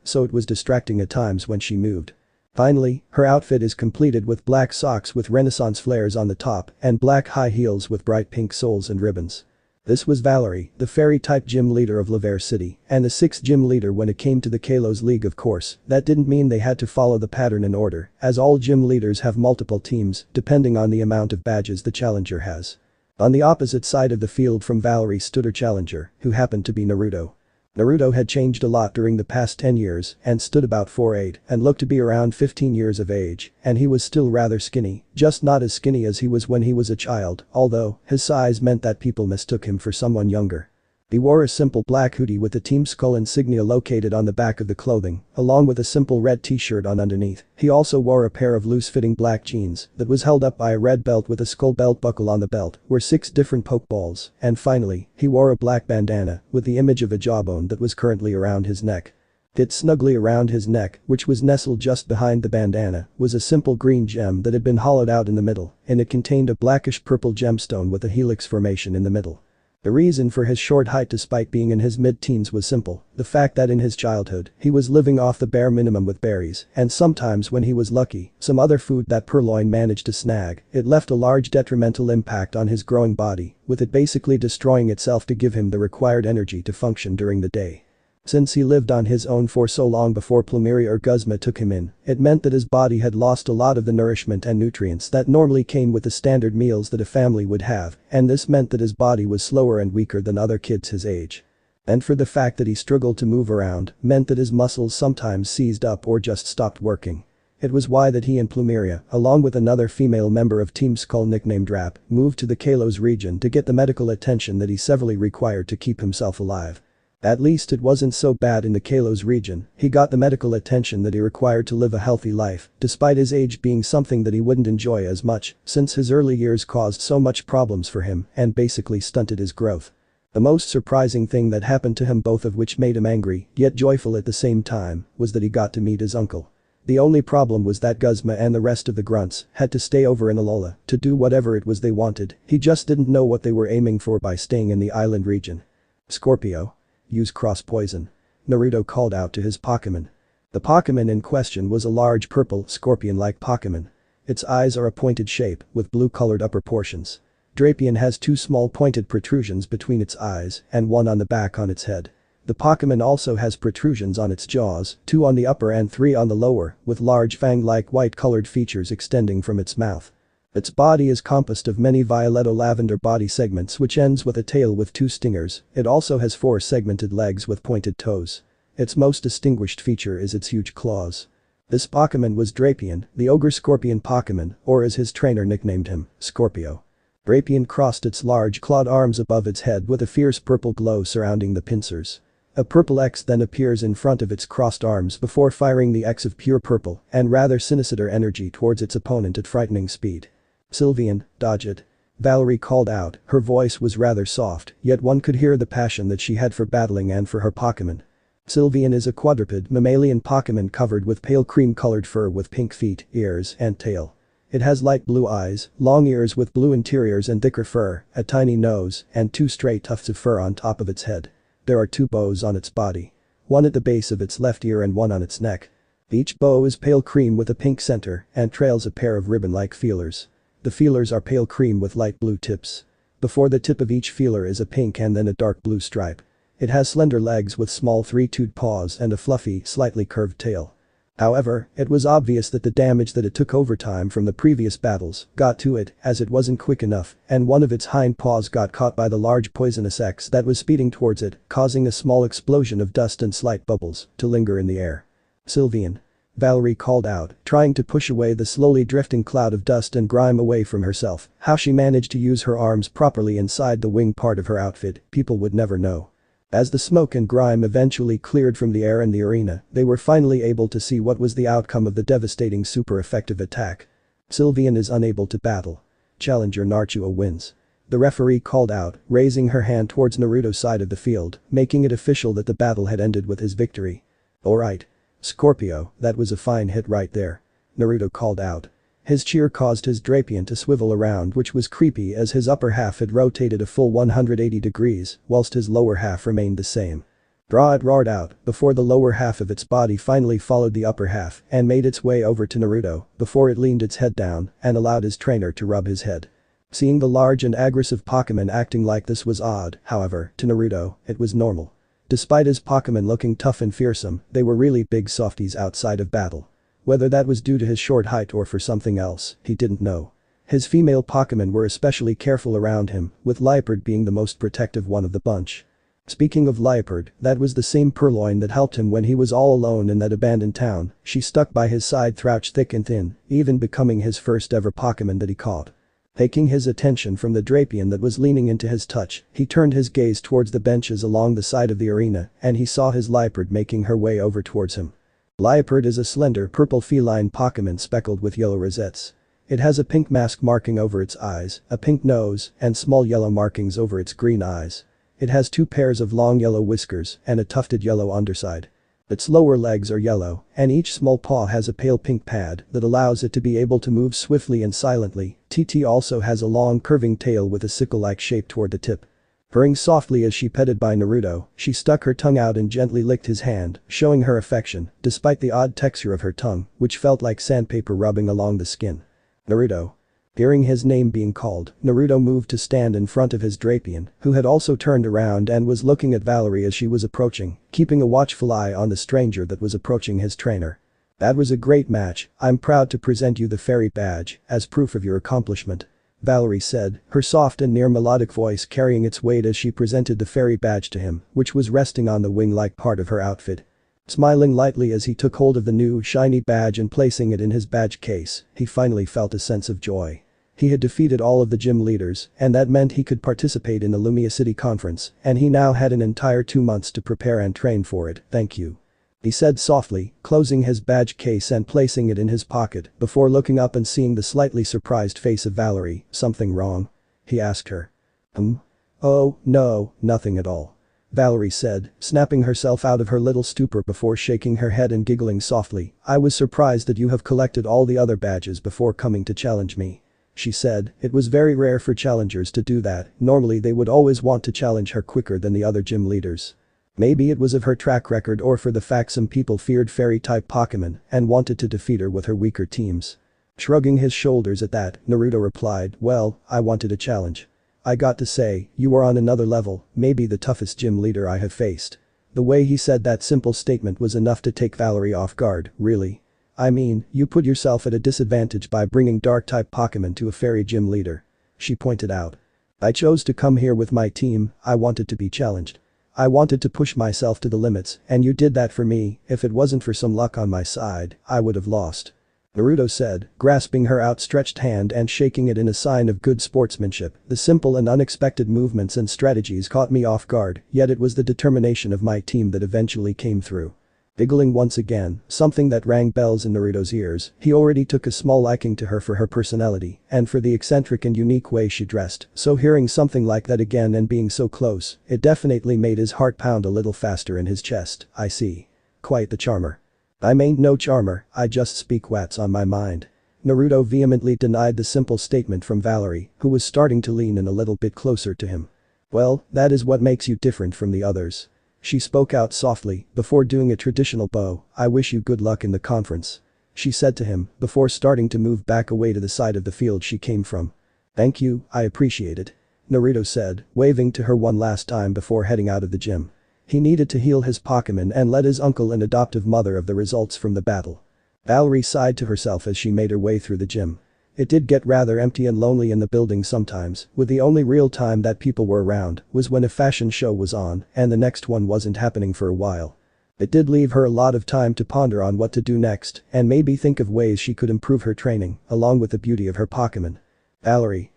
so it was distracting at times when she moved. Finally, her outfit is completed with black socks with Renaissance flares on the top and black high heels with bright pink soles and ribbons. This was Valerie, the fairy-type gym leader of Laver City, and the sixth gym leader when it came to the Kalos League. Of course, that didn't mean they had to follow the pattern in order, as all gym leaders have multiple teams, depending on the amount of badges the challenger has. On the opposite side of the field from Valerie stood her challenger, who happened to be Naruto. Naruto had changed a lot during the past 10 years and stood about 4'8" and looked to be around 15 years of age, and he was still rather skinny, just not as skinny as he was when he was a child, although his size meant that people mistook him for someone younger. He wore a simple black hoodie with the team skull insignia located on the back of the clothing, along with a simple red t-shirt on underneath. He also wore a pair of loose-fitting black jeans that was held up by a red belt with a skull belt buckle on the belt, were 6 different pokeballs, and finally, he wore a black bandana with the image of a jawbone that was currently around his neck. Fit snugly around his neck, which was nestled just behind the bandana, was a simple green gem that had been hollowed out in the middle, and it contained a blackish-purple gemstone with a helix formation in the middle. The reason for his short height despite being in his mid-teens was simple, the fact that in his childhood, he was living off the bare minimum with berries, and sometimes when he was lucky, some other food that Purloin managed to snag. It left a large detrimental impact on his growing body, with it basically destroying itself to give him the required energy to function during the day. Since he lived on his own for so long before Plumeria or Guzma took him in, it meant that his body had lost a lot of the nourishment and nutrients that normally came with the standard meals that a family would have, and this meant that his body was slower and weaker than other kids his age. And for the fact that he struggled to move around, meant that his muscles sometimes seized up or just stopped working. It was why that he and Plumeria, along with another female member of Team Skull nicknamed Rap, moved to the Kalos region to get the medical attention that he severely required to keep himself alive. At least it wasn't so bad in the Kalos region, he got the medical attention that he required to live a healthy life, despite his age being something that he wouldn't enjoy as much, since his early years caused so much problems for him and basically stunted his growth. The most surprising thing that happened to him, both of which made him angry, yet joyful at the same time, was that he got to meet his uncle. The only problem was that Guzma and the rest of the grunts had to stay over in Alola to do whatever it was they wanted, he just didn't know what they were aiming for by staying in the island region. Scorpio. Use cross poison. Naruto called out to his Pokémon. The Pokémon in question was a large purple, scorpion-like Pokémon. Its eyes are a pointed shape with blue-colored upper portions. Drapion has 2 small pointed protrusions between its eyes and 1 on the back on its head. The Pokémon also has protrusions on its jaws, 2 on the upper and 3 on the lower, with large fang-like white-colored features extending from its mouth. Its body is composed of many violetto-lavender body segments which ends with a tail with 2 stingers. It also has 4 segmented legs with pointed toes. Its most distinguished feature is its huge claws. This Pokémon was Drapion, the ogre scorpion Pokémon, or as his trainer nicknamed him, Scorpio. Drapion crossed its large clawed arms above its head with a fierce purple glow surrounding the pincers. A purple X then appears in front of its crossed arms before firing the X of pure purple and rather sinister energy towards its opponent at frightening speed. Sylveon, dodge it. Valerie called out, her voice was rather soft, yet one could hear the passion that she had for battling and for her Pokémon. Sylveon is a quadruped mammalian Pokémon covered with pale cream-colored fur with pink feet, ears, and tail. It has light blue eyes, long ears with blue interiors and thicker fur, a tiny nose, and 2 straight tufts of fur on top of its head. There are 2 bows on its body. 1 at the base of its left ear and 1 on its neck. Each bow is pale cream with a pink center and trails a pair of ribbon-like feelers. The feelers are pale cream with light blue tips. Before the tip of each feeler is a pink and then a dark blue stripe. It has slender legs with small 3-toed paws and a fluffy, slightly curved tail. However, it was obvious that the damage that it took over time from the previous battles got to it as it wasn't quick enough and one of its hind paws got caught by the large poisonous X that was speeding towards it, causing a small explosion of dust and slight bubbles to linger in the air. Sylveon. Valerie called out, trying to push away the slowly drifting cloud of dust and grime away from herself. How she managed to use her arms properly inside the wing part of her outfit, people would never know. As the smoke and grime eventually cleared from the air in the arena, they were finally able to see what was the outcome of the devastating super effective attack. Sylveon is unable to battle. Challenger Naruto wins. The referee called out, raising her hand towards Naruto's side of the field, making it official that the battle had ended with his victory. Alright. Scorpio, that was a fine hit right there. Naruto called out. His cheer caused his Drapion to swivel around, which was creepy as his upper half had rotated a full 180 degrees whilst his lower half remained the same. It roared out before the lower half of its body finally followed the upper half and made its way over to Naruto before it leaned its head down and allowed his trainer to rub his head. Seeing the large and aggressive Pokémon acting like this was odd, however, to Naruto, it was normal. Despite his Pokémon looking tough and fearsome, they were really big softies outside of battle. Whether that was due to his short height or for something else, he didn't know. His female Pokémon were especially careful around him, with Liepard being the most protective one of the bunch. Speaking of Liepard, that was the same Purloin that helped him when he was all alone in that abandoned town. She stuck by his side through thick and thin, even becoming his first ever Pokémon that he caught. Taking his attention from the Drapion that was leaning into his touch, he turned his gaze towards the benches along the side of the arena and he saw his Liepard making her way over towards him. Liepard is a slender purple feline Pokémon speckled with yellow rosettes. It has a pink mask marking over its eyes, a pink nose, and small yellow markings over its green eyes. It has 2 pairs of long yellow whiskers and a tufted yellow underside. Its lower legs are yellow, and each small paw has a pale pink pad that allows it to be able to move swiftly and silently. TT also has a long curving tail with a sickle-like shape toward the tip. Purring softly as she petted by Naruto, she stuck her tongue out and gently licked his hand, showing her affection, despite the odd texture of her tongue, which felt like sandpaper rubbing along the skin. Naruto. Hearing his name being called, Naruto moved to stand in front of his Drapion, who had also turned around and was looking at Valerie as she was approaching, keeping a watchful eye on the stranger that was approaching his trainer. That was a great match. I'm proud to present you the fairy badge as proof of your accomplishment. Valerie said, her soft and near melodic voice carrying its weight as she presented the fairy badge to him, which was resting on the wing-like part of her outfit. Smiling lightly as he took hold of the new shiny badge and placing it in his badge case, he finally felt a sense of joy. He had defeated all of the gym leaders, and that meant he could participate in the Lumia City conference, and he now had an entire 2 months to prepare and train for it, thank you. He said softly, closing his badge case and placing it in his pocket before looking up and seeing the slightly surprised face of Valerie. Something wrong? He asked her. Oh, no, nothing at all. Valerie said, snapping herself out of her little stupor before shaking her head and giggling softly. I was surprised that you have collected all the other badges before coming to challenge me. She said, it was very rare for challengers to do that, normally they would always want to challenge her quicker than the other gym leaders. Maybe it was of her track record or for the fact some people feared fairy-type Pokémon and wanted to defeat her with her weaker teams. Shrugging his shoulders at that, Naruto replied, well, I wanted a challenge. I got to say, you are on another level, maybe the toughest gym leader I have faced. The way he said that simple statement was enough to take Valerie off guard, really. I mean, you put yourself at a disadvantage by bringing dark-type Pokémon to a fairy gym leader. She pointed out. I chose to come here with my team, I wanted to be challenged. I wanted to push myself to the limits, and you did that for me, if it wasn't for some luck on my side, I would have lost. Naruto said, grasping her outstretched hand and shaking it in a sign of good sportsmanship. The simple and unexpected movements and strategies caught me off guard, yet it was the determination of my team that eventually came through. Giggling once again, something that rang bells in Naruto's ears, he already took a small liking to her for her personality and for the eccentric and unique way she dressed, so hearing something like that again and being so close, it definitely made his heart pound a little faster in his chest. I see. Quite the charmer. I'm ain't no charmer, I just speak what's on my mind. Naruto vehemently denied the simple statement from Valerie, who was starting to lean in a little bit closer to him. Well, that is what makes you different from the others. She spoke out softly, before doing a traditional bow. I wish you good luck in the conference. She said to him, before starting to move back away to the side of the field she came from. Thank you, I appreciate it. Naruto said, waving to her one last time before heading out of the gym. He needed to heal his Pokémon and let his uncle and adoptive mother of the results from the battle. Valerie sighed to herself as she made her way through the gym. It did get rather empty and lonely in the building sometimes, with the only real time that people were around was when a fashion show was on and the next one wasn't happening for a while. It did leave her a lot of time to ponder on what to do next and maybe think of ways she could improve her training, along with the beauty of her Pokémon. Valerie.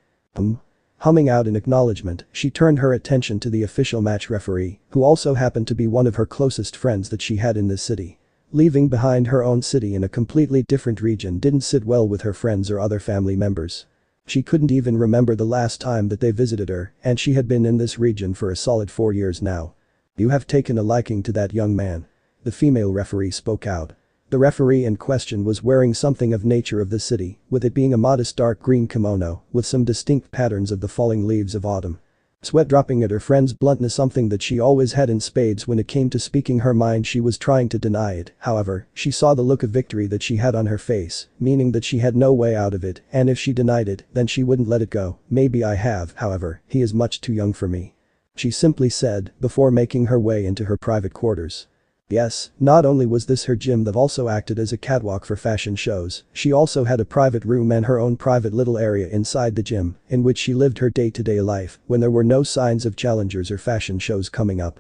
Humming out in acknowledgement, she turned her attention to the official match referee, who also happened to be one of her closest friends that she had in this city. Leaving behind her own city in a completely different region didn't sit well with her friends or other family members. She couldn't even remember the last time that they visited her, and she had been in this region for a solid 4 years now. You have taken a liking to that young man. The female referee spoke out. The referee in question was wearing something of nature of the city, with it being a modest dark green kimono, with some distinct patterns of the falling leaves of autumn. Sweat dropping at her friend's bluntness, something that she always had in spades when it came to speaking her mind. She was trying to deny it, however, she saw the look of victory that she had on her face, meaning that she had no way out of it, and if she denied it, then she wouldn't let it go. Maybe I have, however, he is much too young for me. She simply said, before making her way into her private quarters. Yes, not only was this her gym that also acted as a catwalk for fashion shows, she also had a private room and her own private little area inside the gym, in which she lived her day-to-day life when there were no signs of challengers or fashion shows coming up.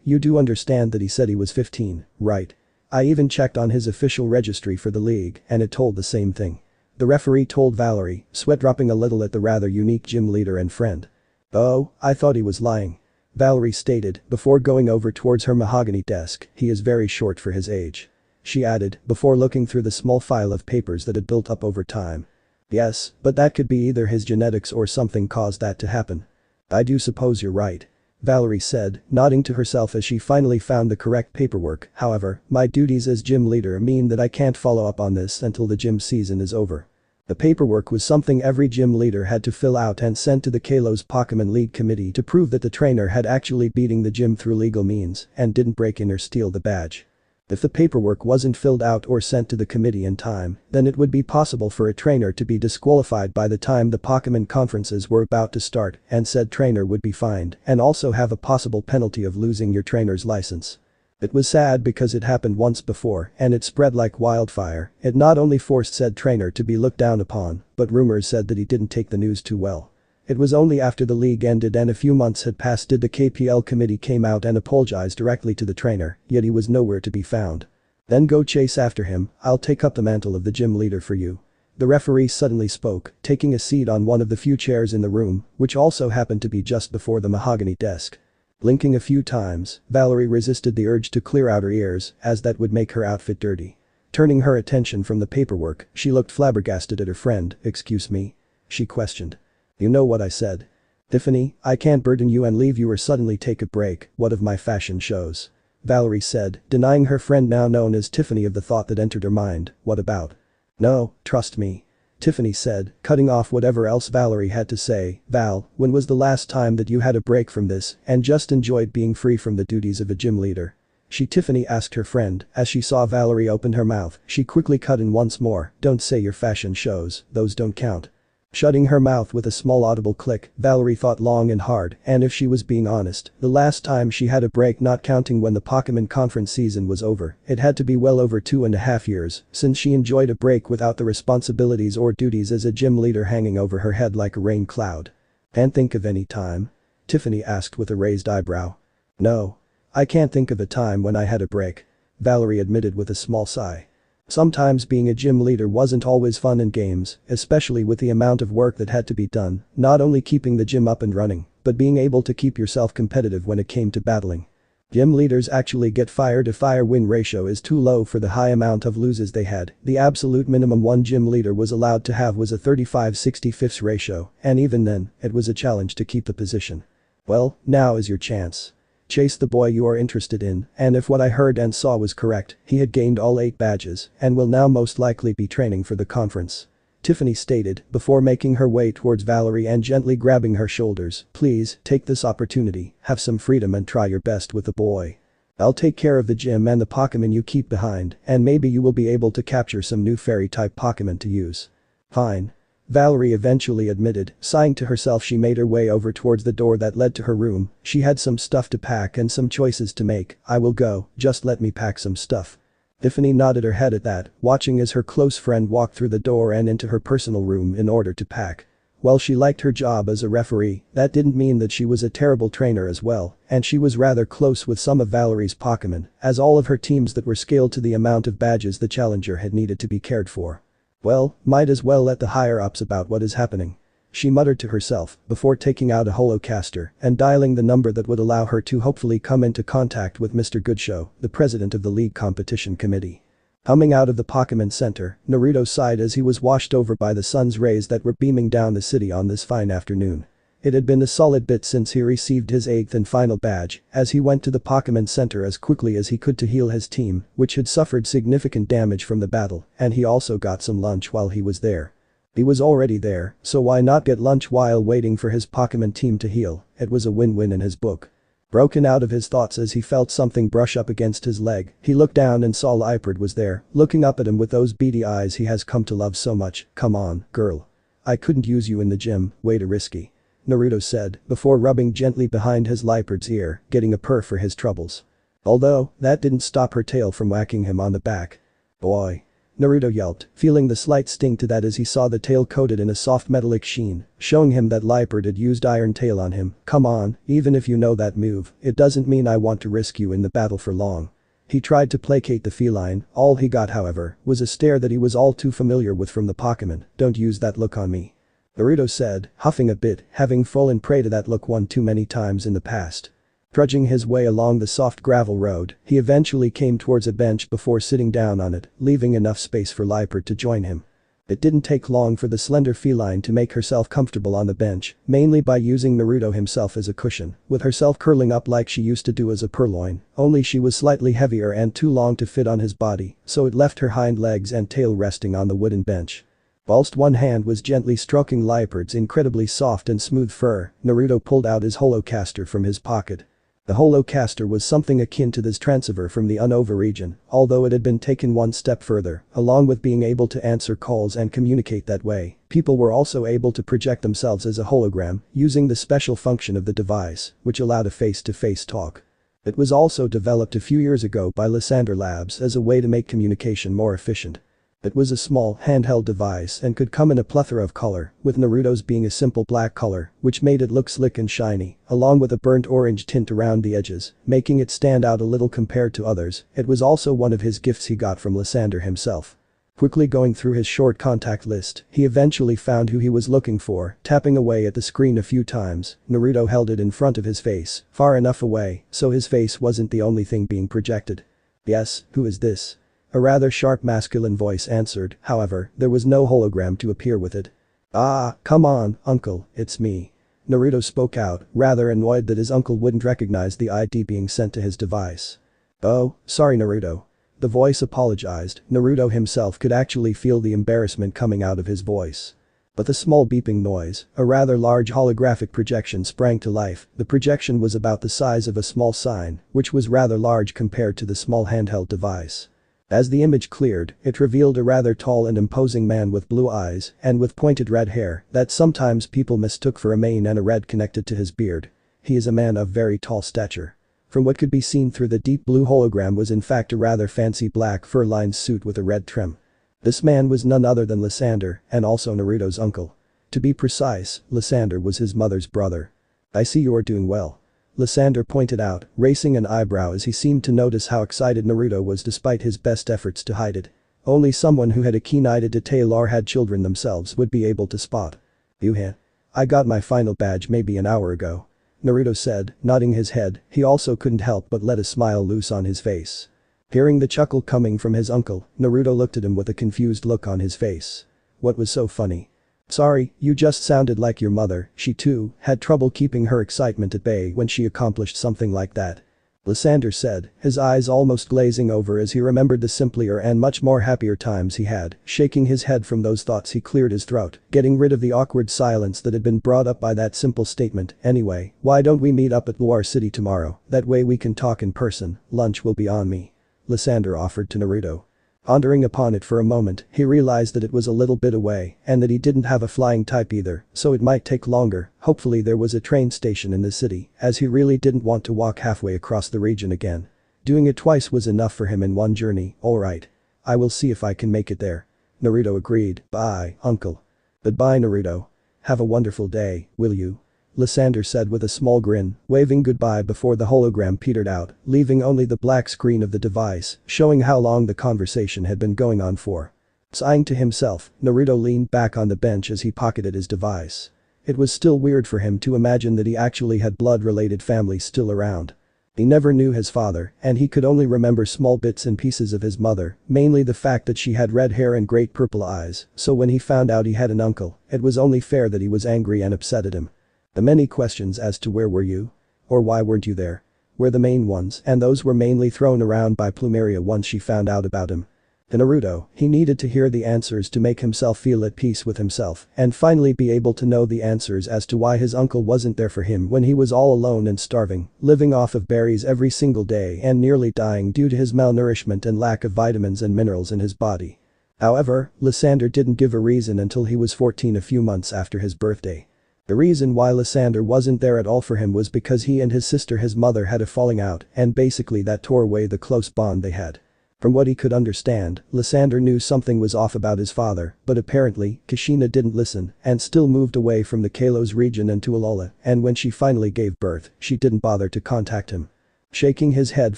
You do understand that he said he was 15, right? I even checked on his official registry for the league and it told the same thing. The referee told Valerie, sweat dropping a little at the rather unique gym leader and friend. Oh, I thought he was lying. Valerie stated, before going over towards her mahogany desk, he is very short for his age. She added, before looking through the small file of papers that had built up over time. Yes, but that could be either his genetics or something caused that to happen. I do suppose you're right. Valerie said, nodding to herself as she finally found the correct paperwork. However, my duties as gym leader mean that I can't follow up on this until the gym season is over. The paperwork was something every gym leader had to fill out and send to the Kalos Pokémon League committee to prove that the trainer had actually beating the gym through legal means and didn't break in or steal the badge. If the paperwork wasn't filled out or sent to the committee in time, then it would be possible for a trainer to be disqualified by the time the Pokémon conferences were about to start, and said trainer would be fined and also have a possible penalty of losing your trainer's license. It was sad because it happened once before and it spread like wildfire. It not only forced said trainer to be looked down upon, but rumors said that he didn't take the news too well. It was only after the league ended and a few months had passed did the KPL committee came out and apologized directly to the trainer, yet he was nowhere to be found. Then go chase after him, I'll take up the mantle of the gym leader for you. The referee suddenly spoke, taking a seat on one of the few chairs in the room, which also happened to be just before the mahogany desk. Blinking a few times, Valerie resisted the urge to clear out her ears, as that would make her outfit dirty. Turning her attention from the paperwork, she looked flabbergasted at her friend. "Excuse me?" she questioned. "You know what I said. Tiffany, I can't burden you and leave you or suddenly take a break, what of my fashion shows?" Valerie said, denying her friend now known as Tiffany of the thought that entered her mind. "What about?" "No, trust me," Tiffany said, cutting off whatever else Valerie had to say. "Val, when was the last time that you had a break from this and just enjoyed being free from the duties of a gym leader?" Tiffany asked her friend. As she saw Valerie open her mouth, she quickly cut in once more. "Don't say your fashion shows, those don't count." Shutting her mouth with a small audible click, Valerie thought long and hard, and if she was being honest, the last time she had a break not counting when the Pokémon conference season was over, it had to be well over 2.5 years since she enjoyed a break without the responsibilities or duties as a gym leader hanging over her head like a rain cloud. "Can't think of any time?" Tiffany asked with a raised eyebrow. "No. I can't think of a time when I had a break," Valerie admitted with a small sigh. Sometimes being a gym leader wasn't always fun and games, especially with the amount of work that had to be done, not only keeping the gym up and running, but being able to keep yourself competitive when it came to battling. Gym leaders actually get fired if fire-win ratio is too low for the high amount of loses they had. The absolute minimum one gym leader was allowed to have was a 35/65 ratio, and even then, it was a challenge to keep the position. Well, now is your chance. Chase the boy you are interested in, and if what I heard and saw was correct, he had gained all 8 badges and will now most likely be training for the conference," Tiffany stated before making her way towards Valerie and gently grabbing her shoulders. "Please, take this opportunity, have some freedom and try your best with the boy. I'll take care of the gym and the Pokémon you keep behind, and maybe you will be able to capture some new fairy-type Pokémon to use." "Fine," Valerie eventually admitted, sighing to herself. She made her way over towards the door that led to her room. She had some stuff to pack and some choices to make. "I will go, just let me pack some stuff." Tiffany nodded her head at that, watching as her close friend walked through the door and into her personal room in order to pack. While she liked her job as a referee, that didn't mean that she was a terrible trainer as well, and she was rather close with some of Valerie's Pokémon, as all of her teams that were scaled to the amount of badges the challenger had needed to be cared for. "Well, might as well let the higher-ups about what is happening," she muttered to herself before taking out a holocaster and dialing the number that would allow her to hopefully come into contact with Mr. Goodshow, the president of the league competition committee. Coming out of the Pokémon Center, Naruto sighed as he was washed over by the sun's rays that were beaming down the city on this fine afternoon. It had been a solid bit since he received his 8th and final badge, as he went to the Pokémon Center as quickly as he could to heal his team, which had suffered significant damage from the battle, and he also got some lunch while he was there. He was already there, so why not get lunch while waiting for his Pokémon team to heal? It was a win-win in his book. Broken out of his thoughts as he felt something brush up against his leg, he looked down and saw Leopard was there, looking up at him with those beady eyes he has come to love so much. "Come on, girl. I couldn't use you in the gym, way too risky," Naruto said before rubbing gently behind his Leopard's ear, getting a purr for his troubles. Although, that didn't stop her tail from whacking him on the back. "Boy," Naruto yelped, feeling the slight sting to that as he saw the tail coated in a soft metallic sheen, showing him that Leopard had used Iron Tail on him. "Come on, even if you know that move, it doesn't mean I want to risk you in the battle for long." He tried to placate the feline, all he got however, was a stare that he was all too familiar with from the Pokémon. "Don't use that look on me," Naruto said, huffing a bit, having fallen prey to that look one too many times in the past. Trudging his way along the soft gravel road, he eventually came towards a bench before sitting down on it, leaving enough space for Leopard to join him. It didn't take long for the slender feline to make herself comfortable on the bench, mainly by using Naruto himself as a cushion, with herself curling up like she used to do as a purloin, only she was slightly heavier and too long to fit on his body, so it left her hind legs and tail resting on the wooden bench. Whilst one hand was gently stroking Leopard's incredibly soft and smooth fur, Naruto pulled out his holocaster from his pocket. The holocaster was something akin to this transceiver from the Unova region, although it had been taken one step further, along with being able to answer calls and communicate that way. People were also able to project themselves as a hologram, using the special function of the device, which allowed a face-to-face talk. It was also developed a few years ago by Lysander Labs as a way to make communication more efficient. It was a small, handheld device and could come in a plethora of color, with Naruto's being a simple black color, which made it look slick and shiny, along with a burnt orange tint around the edges, making it stand out a little compared to others. It was also one of his gifts he got from Lysander himself. Quickly going through his short contact list, he eventually found who he was looking for, tapping away at the screen a few times. Naruto held it in front of his face, far enough away, so his face wasn't the only thing being projected. "Yes, who is this?" A rather sharp masculine voice answered, however, there was no hologram to appear with it. "Ah, come on, uncle, it's me." Naruto spoke out, rather annoyed that his uncle wouldn't recognize the ID being sent to his device. "Oh, sorry Naruto." The voice apologized. Naruto himself could actually feel the embarrassment coming out of his voice. But the small beeping noise, a rather large holographic projection sprang to life. The projection was about the size of a small sign, which was rather large compared to the small handheld device. As the image cleared, it revealed a rather tall and imposing man with blue eyes and with pointed red hair that sometimes people mistook for a mane and a red connected to his beard. He is a man of very tall stature. From what could be seen through the deep blue hologram was in fact a rather fancy black fur-lined suit with a red trim. This man was none other than Lysander, and also Naruto's uncle. To be precise, Lysander was his mother's brother. "I see you are doing well." Lysander pointed out, raising an eyebrow as he seemed to notice how excited Naruto was despite his best efforts to hide it. Only someone who had a keen eye to detail or had children themselves would be able to spot. "Uchiha. I got my final badge maybe an hour ago," Naruto said, nodding his head. He also couldn't help but let a smile loose on his face. Hearing the chuckle coming from his uncle, Naruto looked at him with a confused look on his face. What was so funny? "Sorry, you just sounded like your mother." She too had trouble keeping her excitement at bay when she accomplished something like that. Lysander said, his eyes almost glazing over as he remembered the simpler and much more happier times he had. Shaking his head from those thoughts, he cleared his throat, getting rid of the awkward silence that had been brought up by that simple statement. "Anyway, why don't we meet up at War City tomorrow? That way we can talk in person. Lunch will be on me," Lysander offered to Naruto. Pondering upon it for a moment, he realized that it was a little bit away and that he didn't have a flying type either, so it might take longer. Hopefully there was a train station in the city, as he really didn't want to walk halfway across the region again. Doing it twice was enough for him in one journey. "Alright. I will see if I can make it there." Naruto agreed. "Bye, uncle." "Goodbye Naruto. Have a wonderful day, will you?" Lysander said with a small grin, waving goodbye before the hologram petered out, leaving only the black screen of the device, showing how long the conversation had been going on for. Sighing to himself, Naruto leaned back on the bench as he pocketed his device. It was still weird for him to imagine that he actually had blood-related family still around. He never knew his father, and he could only remember small bits and pieces of his mother, mainly the fact that she had red hair and great purple eyes, so when he found out he had an uncle, it was only fair that he was angry and upset at him. The many questions as to where were you? Or why weren't you there? Were the main ones, and those were mainly thrown around by Plumeria once she found out about him. To Naruto, he needed to hear the answers to make himself feel at peace with himself and finally be able to know the answers as to why his uncle wasn't there for him when he was all alone and starving, living off of berries every single day and nearly dying due to his malnourishment and lack of vitamins and minerals in his body. However, Lysander didn't give a reason until he was 14, a few months after his birthday. The reason why Lysander wasn't there at all for him was because he and his sister, his mother, had a falling out and basically that tore away the close bond they had. From what he could understand, Lysander knew something was off about his father, but apparently, Kushina didn't listen and still moved away from the Kalos region and to Alola, and when she finally gave birth, she didn't bother to contact him. Shaking his head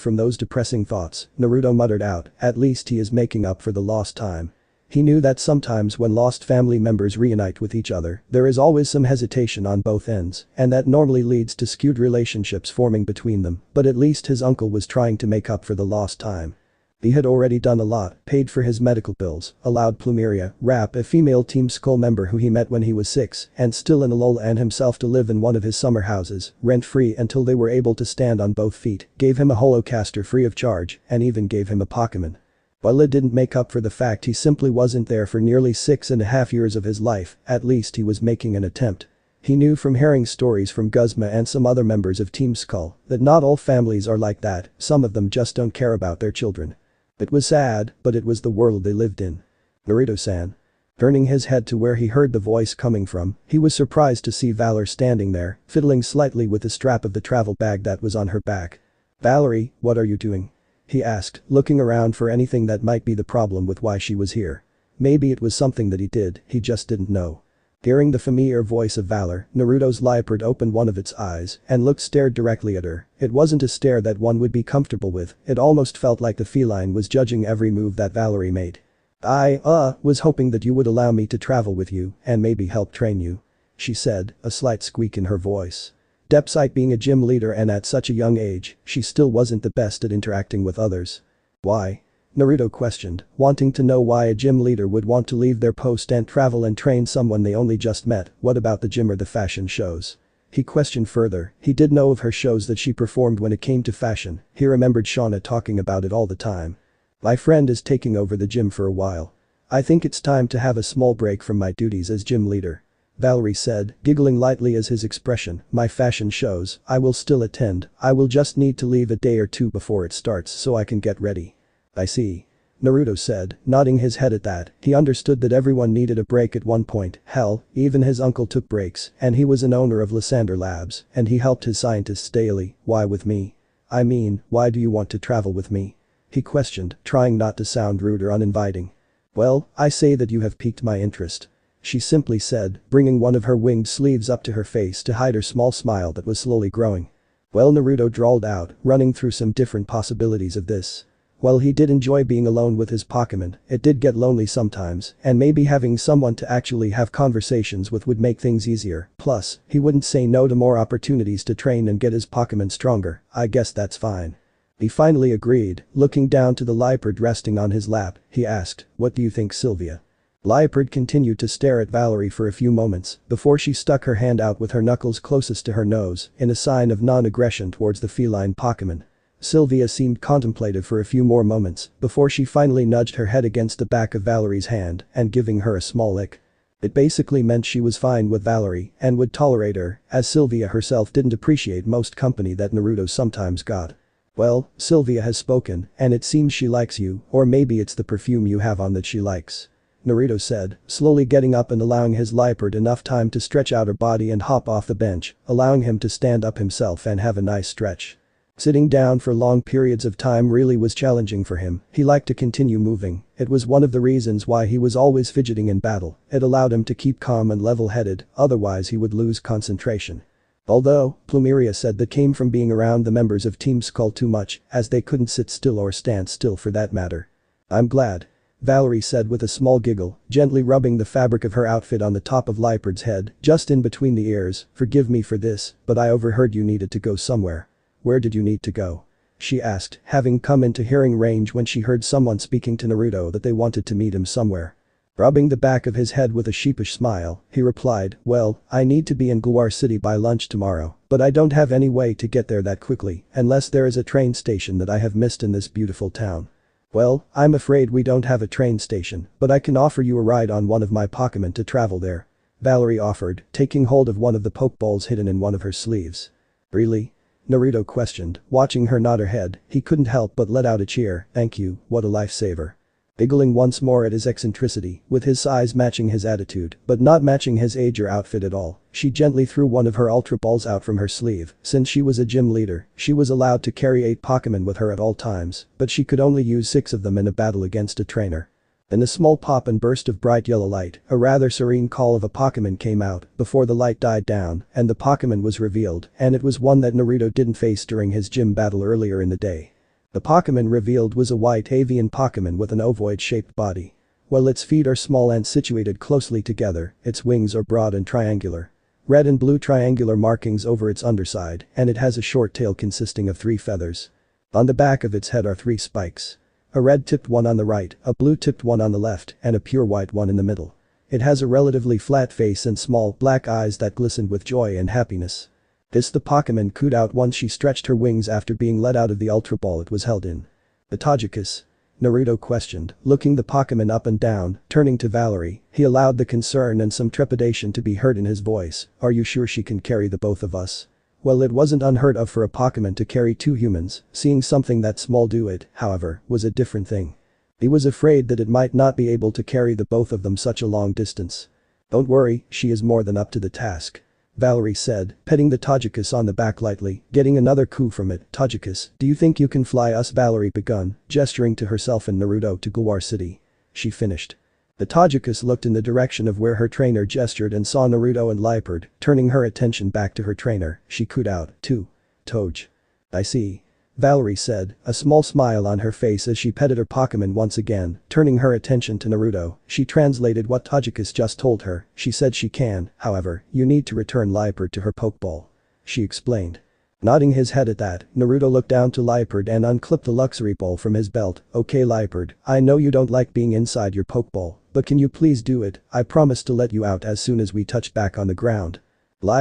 from those depressing thoughts, Naruto muttered out, "At least he is making up for the lost time." He knew that sometimes when lost family members reunite with each other, there is always some hesitation on both ends, and that normally leads to skewed relationships forming between them, but at least his uncle was trying to make up for the lost time. He had already done a lot, paid for his medical bills, allowed Plumeria, Rap, a female Team Skull member who he met when he was 6 and still in Alola, and himself to live in one of his summer houses, rent-free until they were able to stand on both feet, gave him a holocaster free of charge, and even gave him a Pokémon. While it didn't make up for the fact he simply wasn't there for nearly 6.5 years of his life, at least he was making an attempt. He knew from hearing stories from Guzma and some other members of Team Skull that not all families are like that, some of them just don't care about their children. It was sad, but it was the world they lived in. "Naruto-san." Turning his head to where he heard the voice coming from, he was surprised to see Valor standing there, fiddling slightly with the strap of the travel bag that was on her back. "Valerie, what are you doing?" he asked, looking around for anything that might be the problem with why she was here. Maybe it was something that he did, he just didn't know. Hearing the familiar voice of Valor, Naruto's leopard opened one of its eyes and stared directly at her. It wasn't a stare that one would be comfortable with, it almost felt like the feline was judging every move that Valerie made. I was hoping that you would allow me to travel with you and maybe help train you," she said, a slight squeak in her voice. Despite being a gym leader and at such a young age, she still wasn't the best at interacting with others. "Why?" Naruto questioned, wanting to know why a gym leader would want to leave their post and travel and train someone they only just met. What about the gym or the fashion shows? He questioned further, he did know of her shows that she performed when it came to fashion, he remembered Shauna talking about it all the time. "My friend is taking over the gym for a while. I think it's time to have a small break from my duties as gym leader," Valerie said, giggling lightly as his expression. "My fashion shows, I will still attend, I will just need to leave a day or two before it starts so I can get ready." "I see," Naruto said, nodding his head at that. He understood that everyone needed a break at one point, hell, even his uncle took breaks, and he was an owner of Lysander Labs, and he helped his scientists daily. "Why with me? I mean, why do you want to travel with me?" he questioned, trying not to sound rude or uninviting. "Well, I say that you have piqued my interest," she simply said, bringing one of her winged sleeves up to her face to hide her small smile that was slowly growing. "Well," Naruto drawled out, running through some different possibilities of this. While he did enjoy being alone with his Pokémon, it did get lonely sometimes, and maybe having someone to actually have conversations with would make things easier, plus, he wouldn't say no to more opportunities to train and get his Pokémon stronger. "I guess that's fine." He finally agreed, looking down to the leopard resting on his lap, he asked, "What do you think, Sylvia?" Leopard continued to stare at Valerie for a few moments before she stuck her hand out with her knuckles closest to her nose in a sign of non-aggression towards the feline Pokémon. Sylvia seemed contemplative for a few more moments before she finally nudged her head against the back of Valerie's hand and giving her a small lick. It basically meant she was fine with Valerie and would tolerate her, as Sylvia herself didn't appreciate most company that Naruto sometimes got. "Well, Sylvia has spoken, and it seems she likes you, or maybe it's the perfume you have on that she likes," Naruto said, slowly getting up and allowing his leopard enough time to stretch out her body and hop off the bench, allowing him to stand up himself and have a nice stretch. Sitting down for long periods of time really was challenging for him, he liked to continue moving, it was one of the reasons why he was always fidgeting in battle, it allowed him to keep calm and level-headed, otherwise he would lose concentration. Although, Plumeria said that came from being around the members of Team Skull too much, as they couldn't sit still or stand still for that matter. "I'm glad," Valerie said with a small giggle, gently rubbing the fabric of her outfit on the top of Leopard's head, just in between the ears. "Forgive me for this, but I overheard you needed to go somewhere." "Where did you need to go?" she asked, having come into hearing range when she heard someone speaking to Naruto that they wanted to meet him somewhere. Rubbing the back of his head with a sheepish smile, he replied, "Well, I need to be in Gluar City by lunch tomorrow, but I don't have any way to get there that quickly, unless there is a train station that I have missed in this beautiful town." "Well, I'm afraid we don't have a train station, but I can offer you a ride on one of my Pokémon to travel there," Valerie offered, taking hold of one of the Pokeballs hidden in one of her sleeves. "Really?" Naruto questioned, watching her nod her head, he couldn't help but let out a cheer. "Thank you, what a lifesaver." Giggling once more at his eccentricity, with his size matching his attitude, but not matching his age or outfit at all, she gently threw one of her Ultra Balls out from her sleeve. Since she was a gym leader, she was allowed to carry 8 Pokémon with her at all times, but she could only use 6 of them in a battle against a trainer. In a small pop and burst of bright yellow light, a rather serene call of a Pokémon came out before the light died down and the Pokémon was revealed, and it was one that Naruto didn't face during his gym battle earlier in the day. The Pokémon revealed was a white avian Pokémon with an ovoid-shaped body. While its feet are small and situated closely together, its wings are broad and triangular. Red and blue triangular markings over its underside, and it has a short tail consisting of 3 feathers. On the back of its head are 3 spikes. A red-tipped one on the right, a blue-tipped one on the left, and a pure white one in the middle. It has a relatively flat face and small, black eyes that glistened with joy and happiness. This the Pokémon cooed out once she stretched her wings after being let out of the Ultra Ball it was held in. "The Tajicus?" Naruto questioned, looking the Pokémon up and down, turning to Valerie, he allowed the concern and some trepidation to be heard in his voice. "Are you sure she can carry the both of us?" Well, it wasn't unheard of for a Pokémon to carry 2 humans, seeing something that small do it, however, was a different thing. He was afraid that it might not be able to carry the both of them such a long distance. "Don't worry, she is more than up to the task," Valerie said, petting the Tajicus on the back lightly, getting another coo from it. "Tajicus, do you think you can fly us?" Valerie begun, gesturing to herself and Naruto to Gluar City. She finished. The Tajikus looked in the direction of where her trainer gestured and saw Naruto and Leopard, turning her attention back to her trainer. She cooed out, "Too. Toj. I see." Valerie said, a small smile on her face as she petted her Pokémon once again, turning her attention to Naruto. She translated what Tajikus just told her. She said she can, however, you need to return Leopard to her Pokeball. She explained. Nodding his head at that, Naruto looked down to Leopard and unclipped the luxury ball from his belt. "Okay Leopard, I know you don't like being inside your Pokeball, but can you please do it? I promise to let you out as soon as we touch back on the ground."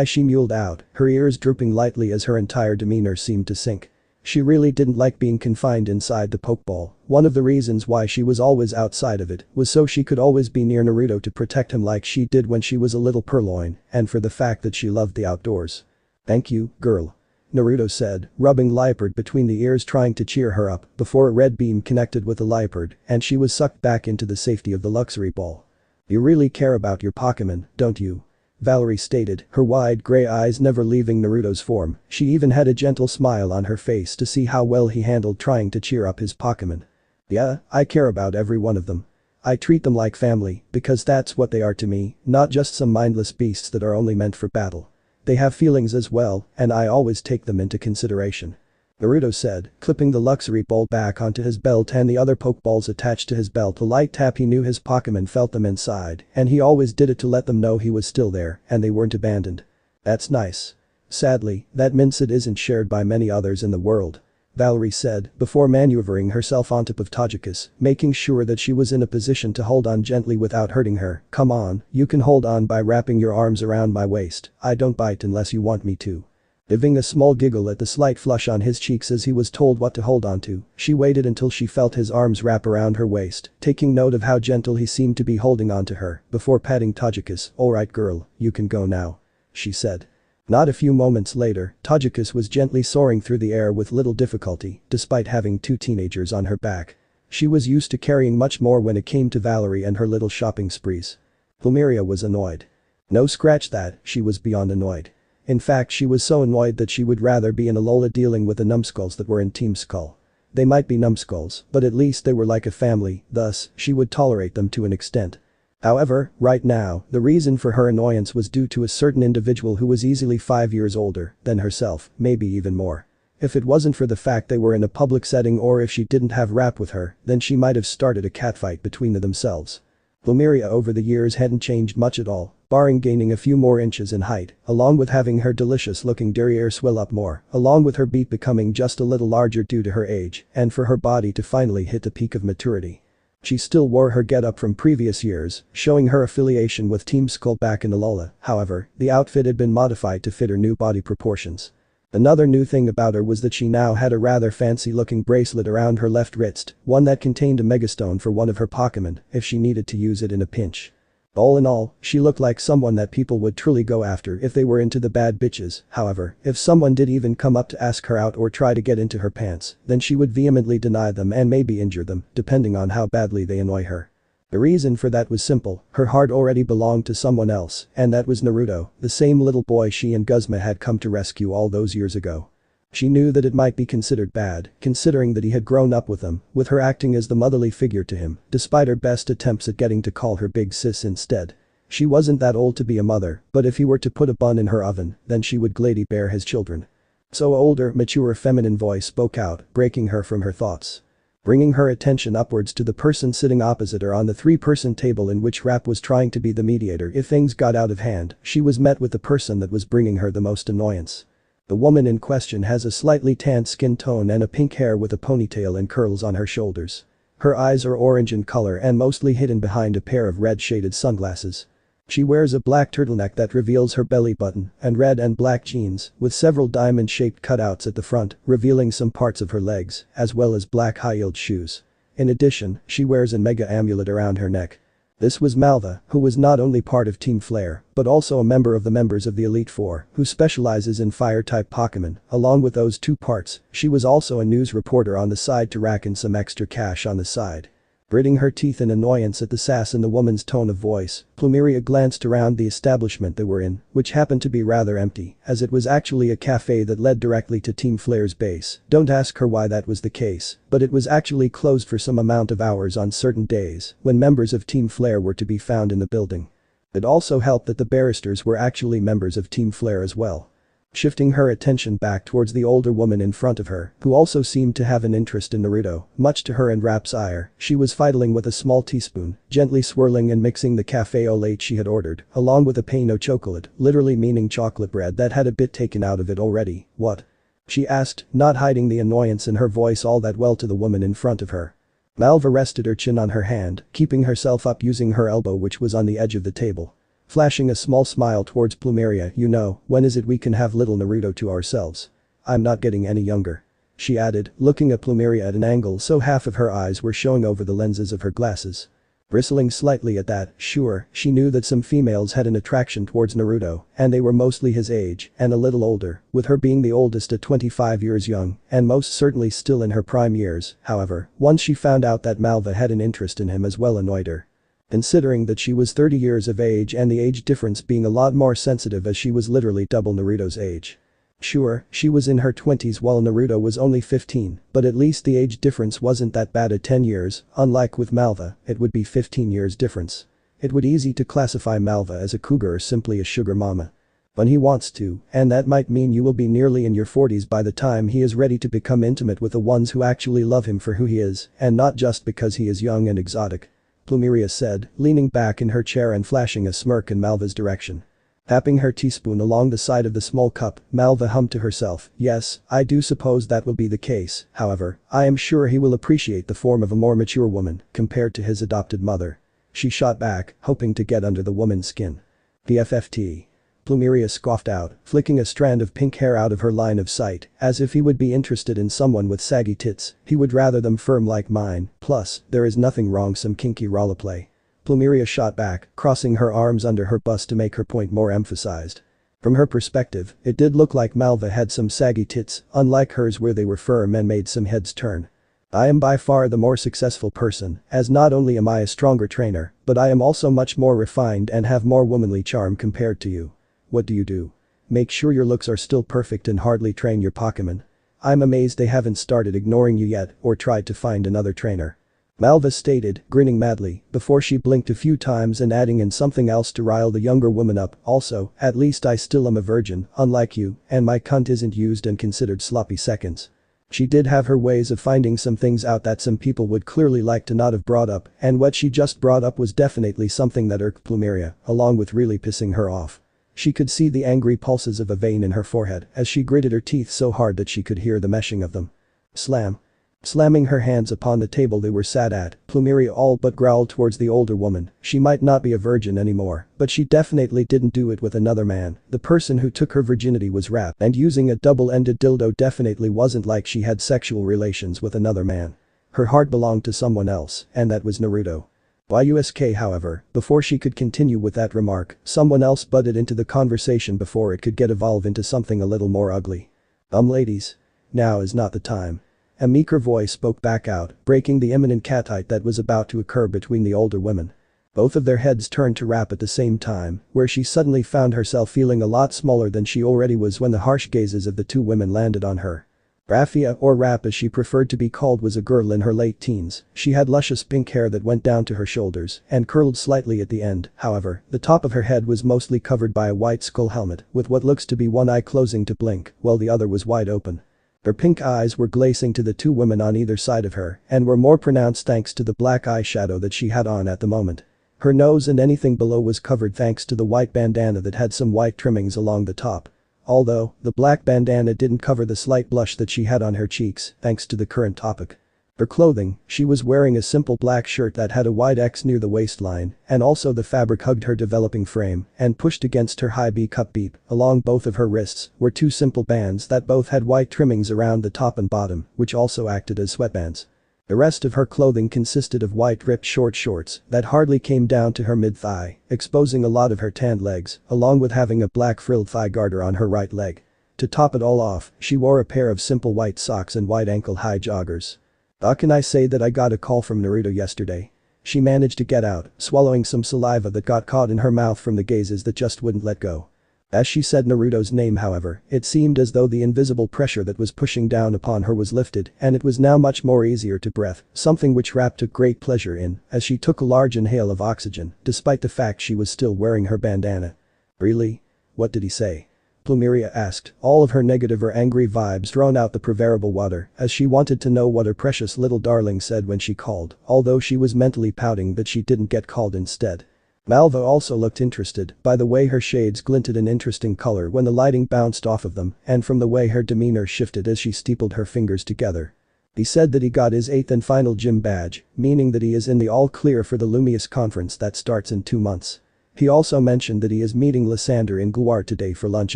She muled out, her ears drooping lightly as her entire demeanor seemed to sink. She really didn't like being confined inside the Pokeball. One of the reasons why she was always outside of it was so she could always be near Naruto to protect him like she did when she was a little purloin, and for the fact that she loved the outdoors. "Thank you, girl," Naruto said, rubbing Leopard between the ears trying to cheer her up before a red beam connected with the Leopard and she was sucked back into the safety of the luxury ball. "You really care about your Pokémon, don't you?" Valerie stated, her wide gray eyes never leaving Naruto's form. She even had a gentle smile on her face to see how well he handled trying to cheer up his Pokémon. "Yeah, I care about every one of them. I treat them like family because that's what they are to me, not just some mindless beasts that are only meant for battle. They have feelings as well, and I always take them into consideration," Naruto said, clipping the luxury ball back onto his belt and the other Pokeballs attached to his belt. A light tap, he knew his Pokémon felt them inside, and he always did it to let them know he was still there and they weren't abandoned. "That's nice. Sadly, that mindset isn't shared by many others in the world," Valerie said before maneuvering herself on top of Tajikus, making sure that she was in a position to hold on gently without hurting her. "Come on, you can hold on by wrapping your arms around my waist. I don't bite unless you want me to." Giving a small giggle at the slight flush on his cheeks as he was told what to hold on to, she waited until she felt his arms wrap around her waist, taking note of how gentle he seemed to be holding on to her before patting Tajikus. "Alright girl, you can go now," she said. Not a few moments later, Tajikus was gently soaring through the air with little difficulty, despite having two teenagers on her back. She was used to carrying much more when it came to Valerie and her little shopping sprees. Plumeria was annoyed. No, scratch that, she was beyond annoyed. In fact, she was so annoyed that she would rather be in Alola dealing with the numbskulls that were in Team Skull. They might be numbskulls, but at least they were like a family, thus, she would tolerate them to an extent. However, right now, the reason for her annoyance was due to a certain individual who was easily 5 years older than herself, maybe even more. If it wasn't for the fact they were in a public setting or if she didn't have rap with her, then she might have started a catfight between themselves. Plumeria over the years hadn't changed much at all, barring gaining a few more inches in height, along with having her delicious-looking derriere swell up more, along with her beak becoming just a little larger due to her age, and for her body to finally hit the peak of maturity. She still wore her getup from previous years, showing her affiliation with Team Skull back in Alola. However, the outfit had been modified to fit her new body proportions. Another new thing about her was that she now had a rather fancy-looking bracelet around her left wrist, one that contained a megastone for one of her Pokémon if she needed to use it in a pinch. All in all, she looked like someone that people would truly go after if they were into the bad bitches. However, if someone did even come up to ask her out or try to get into her pants, then she would vehemently deny them and maybe injure them, depending on how badly they annoy her. The reason for that was simple, her heart already belonged to someone else, and that was Naruto, the same little boy she and Guzma had come to rescue all those years ago. She knew that it might be considered bad, considering that he had grown up with them, with her acting as the motherly figure to him, despite her best attempts at getting to call her big sis instead. She wasn't that old to be a mother, but if he were to put a bun in her oven, then she would gladly bear his children. So an older, mature feminine voice spoke out, breaking her from her thoughts. Bringing her attention upwards to the person sitting opposite her on the three-person table in which Rap was trying to be the mediator if things got out of hand, she was met with the person that was bringing her the most annoyance. The woman in question has a slightly tanned skin tone and a pink hair with a ponytail and curls on her shoulders. Her eyes are orange in color and mostly hidden behind a pair of red shaded sunglasses. She wears a black turtleneck that reveals her belly button and red and black jeans with several diamond-shaped cutouts at the front, revealing some parts of her legs, as well as black high-heeled shoes. In addition, she wears a mega amulet around her neck. This was Malva, who was not only part of Team Flare, but also a member of the members of the Elite Four, who specializes in fire-type Pokémon. Along with those two parts, she was also a news reporter on the side to rack in some extra cash on the side. Gritting her teeth in annoyance at the sass in the woman's tone of voice, Plumeria glanced around the establishment they were in, which happened to be rather empty, as it was actually a cafe that led directly to Team Flare's base. Don't ask her why that was the case, but it was actually closed for some amount of hours on certain days when members of Team Flare were to be found in the building. It also helped that the barristers were actually members of Team Flare as well. Shifting her attention back towards the older woman in front of her, who also seemed to have an interest in Naruto, much to her and Rap's ire, she was fiddling with a small teaspoon, gently swirling and mixing the cafe au lait she had ordered, along with a pain au chocolat, literally meaning chocolate bread that had a bit taken out of it already. What? She asked, not hiding the annoyance in her voice all that well to the woman in front of her. Malva rested her chin on her hand, keeping herself up using her elbow which was on the edge of the table. Flashing a small smile towards Plumeria, you know, when is it we can have little Naruto to ourselves? I'm not getting any younger. She added, looking at Plumeria at an angle so half of her eyes were showing over the lenses of her glasses. Bristling slightly at that, sure, she knew that some females had an attraction towards Naruto, and they were mostly his age and a little older, with her being the oldest at 25 years young, and most certainly still in her prime years. However, once she found out that Malva had an interest in him as well annoyed her. Considering that she was 30 years of age and the age difference being a lot more sensitive as she was literally double Naruto's age. Sure, she was in her 20s while Naruto was only 15, but at least the age difference wasn't that bad at 10 years, unlike with Malva, it would be 15 years difference. It would easy to classify Malva as a cougar or simply a sugar mama. When he wants to, and that might mean you will be nearly in your 40s by the time he is ready to become intimate with the ones who actually love him for who he is, and not just because he is young and exotic. Plumeria said, leaning back in her chair and flashing a smirk in Malva's direction. Tapping her teaspoon along the side of the small cup, Malva hummed to herself, yes, I do suppose that will be the case, however, I am sure he will appreciate the form of a more mature woman, compared to his adopted mother. She shot back, hoping to get under the woman's skin. BFFT. Plumeria scoffed out, flicking a strand of pink hair out of her line of sight, as if he would be interested in someone with saggy tits, he would rather them firm like mine, plus, there is nothing wrong some kinky roleplay. Plumeria shot back, crossing her arms under her bust to make her point more emphasized. From her perspective, it did look like Malva had some saggy tits, unlike hers where they were firm and made some heads turn. I am by far the more successful person, as not only am I a stronger trainer, but I am also much more refined and have more womanly charm compared to you. What do you do? Make sure your looks are still perfect and hardly train your Pokémon. I'm amazed they haven't started ignoring you yet or tried to find another trainer. Malva stated, grinning madly, before she blinked a few times and adding in something else to rile the younger woman up, also, at least I still am a virgin, unlike you, and my cunt isn't used and considered sloppy seconds. She did have her ways of finding some things out that some people would clearly like to not have brought up, and what she just brought up was definitely something that irked Plumeria, along with really pissing her off. She could see the angry pulses of a vein in her forehead as she gritted her teeth so hard that she could hear the meshing of them. Slam. Slamming her hands upon the table they were sat at, Plumeria all but growled towards the older woman. She might not be a virgin anymore, but she definitely didn't do it with another man. The person who took her virginity was Rap, and using a double-ended dildo definitely wasn't like she had sexual relations with another man. Her heart belonged to someone else, and that was Naruto. YUSK however, before she could continue with that remark, someone else butted into the conversation before it could get evolve into something a little more ugly. Ladies. Now is not the time. A meeker voice spoke back out, breaking the imminent catfight that was about to occur between the older women. Both of their heads turned to Rap at the same time, where she suddenly found herself feeling a lot smaller than she already was when the harsh gazes of the two women landed on her. Raphia, or Rap as she preferred to be called, was a girl in her late teens. She had luscious pink hair that went down to her shoulders and curled slightly at the end, however, the top of her head was mostly covered by a white skull helmet with what looks to be one eye closing to blink while the other was wide open. Her pink eyes were glazing to the two women on either side of her and were more pronounced thanks to the black eyeshadow that she had on at the moment. Her nose and anything below was covered thanks to the white bandana that had some white trimmings along the top. Although, the black bandana didn't cover the slight blush that she had on her cheeks, thanks to the current topic. For clothing, she was wearing a simple black shirt that had a wide X near the waistline, and also the fabric hugged her developing frame and pushed against her high B-cup beep. Along both of her wrists were two simple bands that both had white trimmings around the top and bottom, which also acted as sweatbands. The rest of her clothing consisted of white ripped short shorts that hardly came down to her mid-thigh, exposing a lot of her tanned legs, along with having a black frilled thigh garter on her right leg. To top it all off, she wore a pair of simple white socks and white ankle-high joggers. How can I say that I got a call from Naruto yesterday? She managed to get out, swallowing some saliva that got caught in her mouth from the gazes that just wouldn't let go. As she said Naruto's name, however, it seemed as though the invisible pressure that was pushing down upon her was lifted, and it was now much more easier to breathe, something which Rap took great pleasure in, as she took a large inhale of oxygen, despite the fact she was still wearing her bandana. Really? What did he say? Plumeria asked, all of her negative or angry vibes drawn out the proverbial water, as she wanted to know what her precious little darling said when she called, although she was mentally pouting that she didn't get called instead. Malva also looked interested by the way her shades glinted an interesting color when the lighting bounced off of them, and from the way her demeanor shifted as she steepled her fingers together. He said that he got his 8th and final gym badge, meaning that he is in the all clear for the Lumious conference that starts in 2 months. He also mentioned that he is meeting Lysander in Gloire today for lunch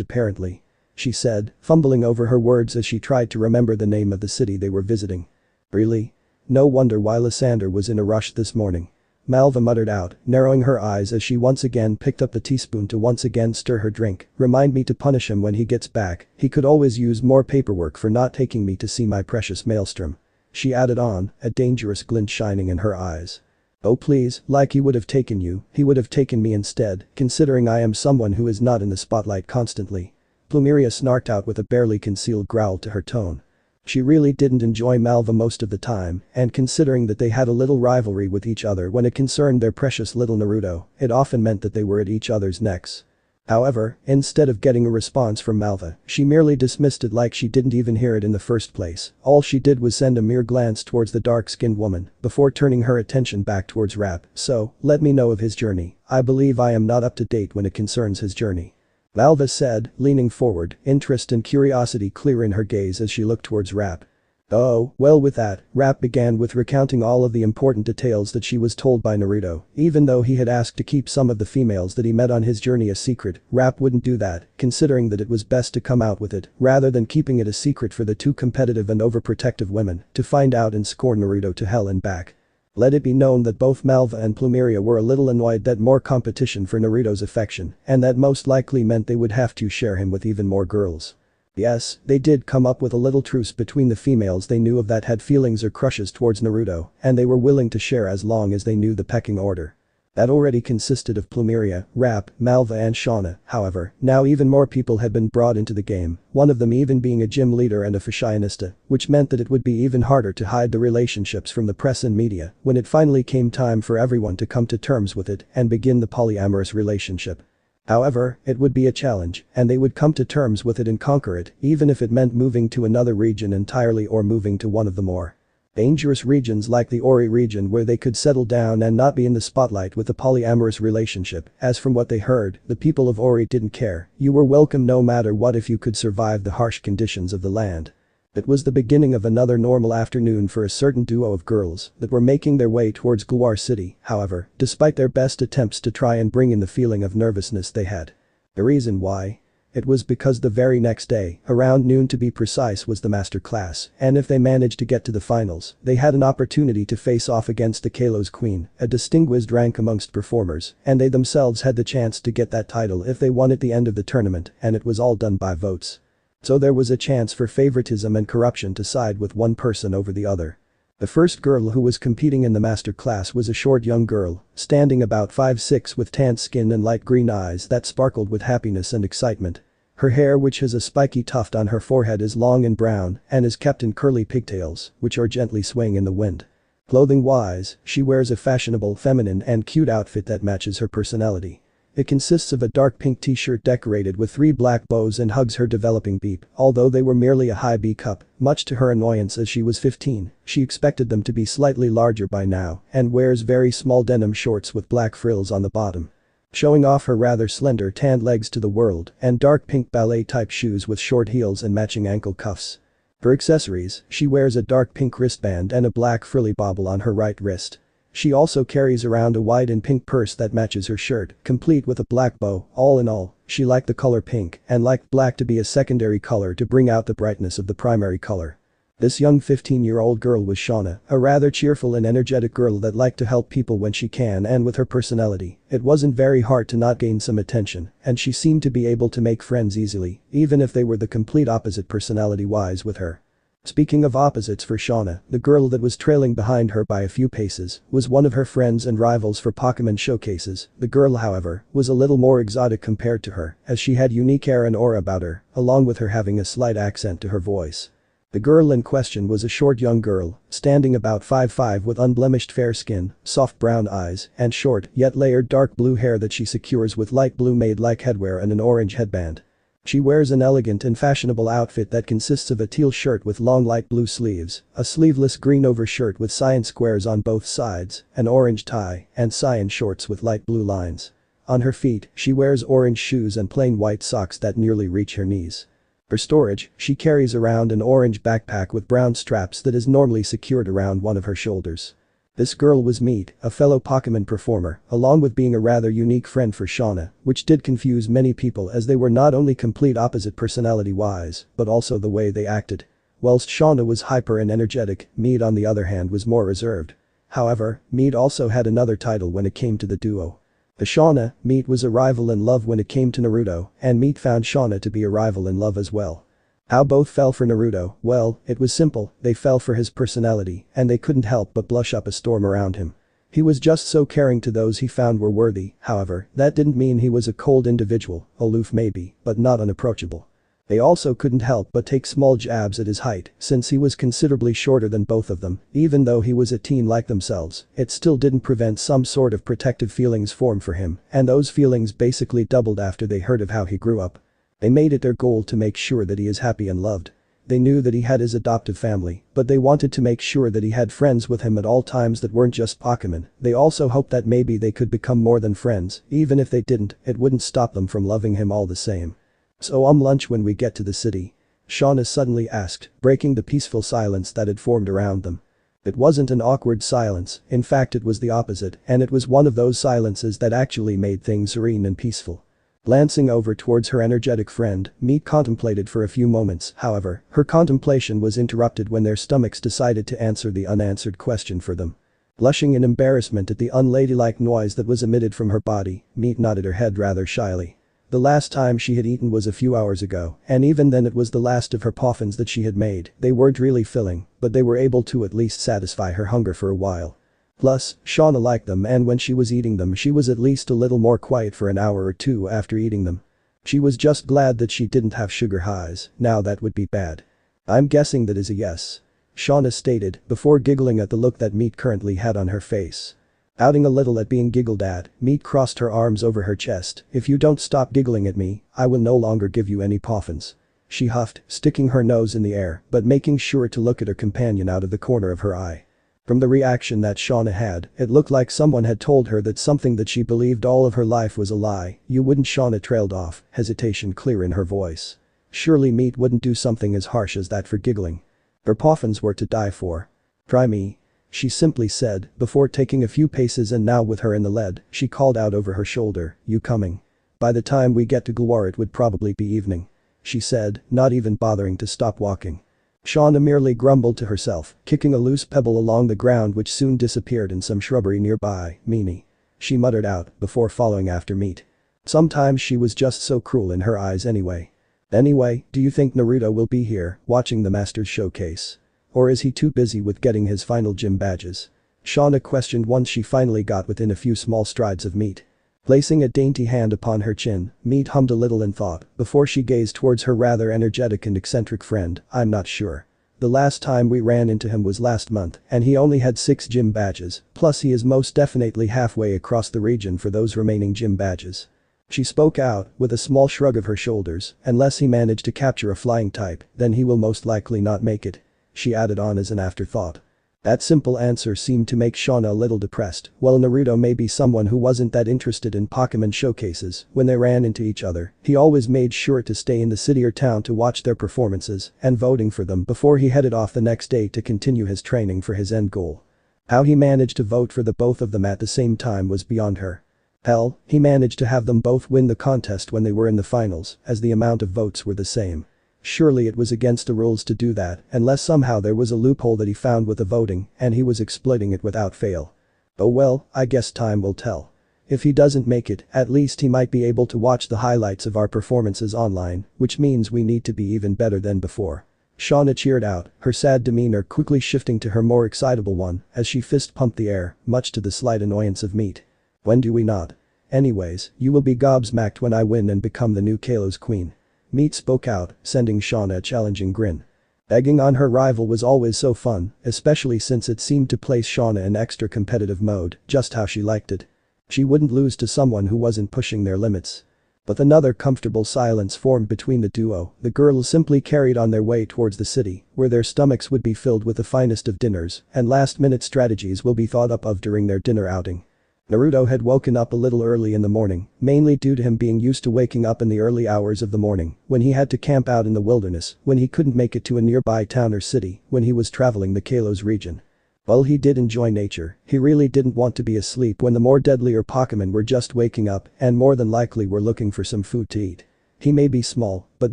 apparently. She said, fumbling over her words as she tried to remember the name of the city they were visiting. Really? No wonder why Lysander was in a rush this morning. Malva muttered out, narrowing her eyes as she once again picked up the teaspoon to once again stir her drink. Remind me to punish him when he gets back, he could always use more paperwork for not taking me to see my precious maelstrom. She added on, a dangerous glint shining in her eyes. Oh please, like he would have taken you, he would have taken me instead, considering I am someone who is not in the spotlight constantly. Plumeria snarked out with a barely concealed growl to her tone. She really didn't enjoy Malva most of the time, and considering that they had a little rivalry with each other when it concerned their precious little Naruto, it often meant that they were at each other's necks. However, instead of getting a response from Malva, she merely dismissed it like she didn't even hear it in the first place. All she did was send a mere glance towards the dark-skinned woman before turning her attention back towards Rap. So, let me know of his journey. I believe I am not up to date when it concerns his journey. Malva said, leaning forward, interest and curiosity clear in her gaze as she looked towards Rap. Oh, well with that, Rap began with recounting all of the important details that she was told by Naruto. Even though he had asked to keep some of the females that he met on his journey a secret, Rap wouldn't do that, considering that it was best to come out with it, rather than keeping it a secret for the two competitive and overprotective women to find out and score Naruto to hell and back. Let it be known that both Malva and Plumeria were a little annoyed that more competition for Naruto's affection, and that most likely meant they would have to share him with even more girls. Yes, they did come up with a little truce between the females they knew of that had feelings or crushes towards Naruto, and they were willing to share as long as they knew the pecking order. That already consisted of Plumeria, Rap, Malva and Shauna, however, now even more people had been brought into the game, one of them even being a gym leader and a fashionista, which meant that it would be even harder to hide the relationships from the press and media when it finally came time for everyone to come to terms with it and begin the polyamorous relationship. However, it would be a challenge, and they would come to terms with it and conquer it, even if it meant moving to another region entirely or moving to one of the more dangerous regions like the Ori region where they could settle down and not be in the spotlight with a polyamorous relationship. As from what they heard, the people of Ori didn't care. You were welcome no matter what if you could survive the harsh conditions of the land. It was the beginning of another normal afternoon for a certain duo of girls that were making their way towards Gloire City, however, despite their best attempts to try and bring in the feeling of nervousness they had. The reason why? It was because the very next day, around noon to be precise, was the master class, and if they managed to get to the finals, they had an opportunity to face off against the Kalos Queen, a distinguished rank amongst performers, and they themselves had the chance to get that title if they won at the end of the tournament, and it was all done by votes. So there was a chance for favoritism and corruption to side with one person over the other. The first girl who was competing in the master class was a short young girl, standing about 5'6" with tanned skin and light green eyes that sparkled with happiness and excitement. Her hair, which has a spiky tuft on her forehead, is long and brown and is kept in curly pigtails, which are gently swaying in the wind. Clothing-wise, she wears a fashionable, feminine and cute outfit that matches her personality. It consists of a dark pink t-shirt decorated with 3 black bows and hugs her developing beep, although they were merely a high B cup, much to her annoyance as she was 15, she expected them to be slightly larger by now, and wears very small denim shorts with black frills on the bottom, showing off her rather slender tanned legs to the world, and dark pink ballet-type shoes with short heels and matching ankle cuffs. For accessories, she wears a dark pink wristband and a black frilly bauble on her right wrist. She also carries around a white and pink purse that matches her shirt, complete with a black bow. All in all, she liked the color pink and liked black to be a secondary color to bring out the brightness of the primary color. This young 15-year-old girl was Shauna, a rather cheerful and energetic girl that liked to help people when she can, and with her personality, it wasn't very hard to not gain some attention, and she seemed to be able to make friends easily, even if they were the complete opposite personality-wise with her. Speaking of opposites for Shauna, the girl that was trailing behind her by a few paces was one of her friends and rivals for Pokémon showcases. The girl, however, was a little more exotic compared to her, as she had unique air and aura about her, along with her having a slight accent to her voice. The girl in question was a short young girl, standing about 5'5" with unblemished fair skin, soft brown eyes, and short yet layered dark blue hair that she secures with light blue maid-like headwear and an orange headband. She wears an elegant and fashionable outfit that consists of a teal shirt with long light blue sleeves, a sleeveless green overshirt with cyan squares on both sides, an orange tie, and cyan shorts with light blue lines. On her feet, she wears orange shoes and plain white socks that nearly reach her knees. For storage, she carries around an orange backpack with brown straps that is normally secured around one of her shoulders. This girl was Meat, a fellow Pokémon performer, along with being a rather unique friend for Shauna, which did confuse many people as they were not only complete opposite personality-wise, but also the way they acted. Whilst Shauna was hyper and energetic, Meat on the other hand was more reserved. However, Meat also had another title when it came to the duo. For Shauna, Meat was a rival in love when it came to Naruto, and Meat found Shauna to be a rival in love as well. How both fell for Naruto? Well, it was simple, they fell for his personality, and they couldn't help but blush up a storm around him. He was just so caring to those he found were worthy, however, that didn't mean he was a cold individual, aloof maybe, but not unapproachable. They also couldn't help but take small jabs at his height, since he was considerably shorter than both of them, even though he was a teen like themselves, it still didn't prevent some sort of protective feelings form for him, and those feelings basically doubled after they heard of how he grew up. They made it their goal to make sure that he is happy and loved. They knew that he had his adoptive family, but they wanted to make sure that he had friends with him at all times that weren't just Pokémon. They also hoped that maybe they could become more than friends, even if they didn't, it wouldn't stop them from loving him all the same. "So lunch when we get to the city?" Shauna suddenly asked, breaking the peaceful silence that had formed around them. It wasn't an awkward silence, in fact it was the opposite, and it was one of those silences that actually made things serene and peaceful. Glancing over towards her energetic friend, Meat contemplated for a few moments, however, her contemplation was interrupted when their stomachs decided to answer the unanswered question for them. Blushing in embarrassment at the unladylike noise that was emitted from her body, Meat nodded her head rather shyly. The last time she had eaten was a few hours ago, and even then it was the last of her poffins that she had made. They weren't really filling, but they were able to at least satisfy her hunger for a while. Plus, Shauna liked them, and when she was eating them she was at least a little more quiet for an hour or two after eating them. She was just glad that she didn't have sugar highs, now that would be bad. "I'm guessing that is a yes," Shauna stated, before giggling at the look that Meat currently had on her face. Outing a little at being giggled at, Meat crossed her arms over her chest. "If you don't stop giggling at me, I will no longer give you any poffins," she huffed, sticking her nose in the air, but making sure to look at her companion out of the corner of her eye. From the reaction that Shauna had, it looked like someone had told her that something that she believed all of her life was a lie. "You wouldn't?" Shauna trailed off, hesitation clear in her voice. Surely Meat wouldn't do something as harsh as that for giggling. Her poffins were to die for. "Try me," she simply said, before taking a few paces, and now with her in the lead, she called out over her shoulder, "You coming? By the time we get to Galore it would probably be evening," she said, not even bothering to stop walking. Shauna merely grumbled to herself, kicking a loose pebble along the ground which soon disappeared in some shrubbery nearby. "Meanie," she muttered out, before following after Meat. Sometimes she was just so cruel in her eyes anyway. "Anyway, do you think Naruto will be here, watching the Masters showcase? Or is he too busy with getting his final gym badges?" Shauna questioned once she finally got within a few small strides of Meat. Placing a dainty hand upon her chin, Meat hummed a little in thought, before she gazed towards her rather energetic and eccentric friend. "I'm not sure. The last time we ran into him was last month, and he only had 6 gym badges, plus he is most definitely halfway across the region for those remaining gym badges." She spoke out, with a small shrug of her shoulders, "Unless he managed to capture a flying type, then he will most likely not make it," she added on as an afterthought. That simple answer seemed to make Shauna a little depressed. While Naruto may be someone who wasn't that interested in Pokémon showcases, when they ran into each other, he always made sure to stay in the city or town to watch their performances and voting for them before he headed off the next day to continue his training for his end goal. How he managed to vote for the both of them at the same time was beyond her. Hell, he managed to have them both win the contest when they were in the finals, as the amount of votes were the same. Surely it was against the rules to do that, unless somehow there was a loophole that he found with the voting, and he was exploiting it without fail. Oh well, I guess time will tell. If he doesn't make it, at least he might be able to watch the highlights of our performances online, which means we need to be even better than before. Shauna cheered out, her sad demeanor quickly shifting to her more excitable one as she fist-pumped the air, much to the slight annoyance of Meat. When do we not? Anyways, you will be gobsmacked when I win and become the new Kalo's queen. Meat spoke out, sending Shauna a challenging grin. Egging on her rival was always so fun, especially since it seemed to place Shauna in extra competitive mode, just how she liked it. She wouldn't lose to someone who wasn't pushing their limits. But another comfortable silence formed between the duo. The girls simply carried on their way towards the city, where their stomachs would be filled with the finest of dinners, and last-minute strategies will be thought up of during their dinner outing. Naruto had woken up a little early in the morning, mainly due to him being used to waking up in the early hours of the morning, when he had to camp out in the wilderness, when he couldn't make it to a nearby town or city, when he was traveling the Kalos region. While he did enjoy nature, he really didn't want to be asleep when the more deadlier Pokémon were just waking up and more than likely were looking for some food to eat. He may be small, but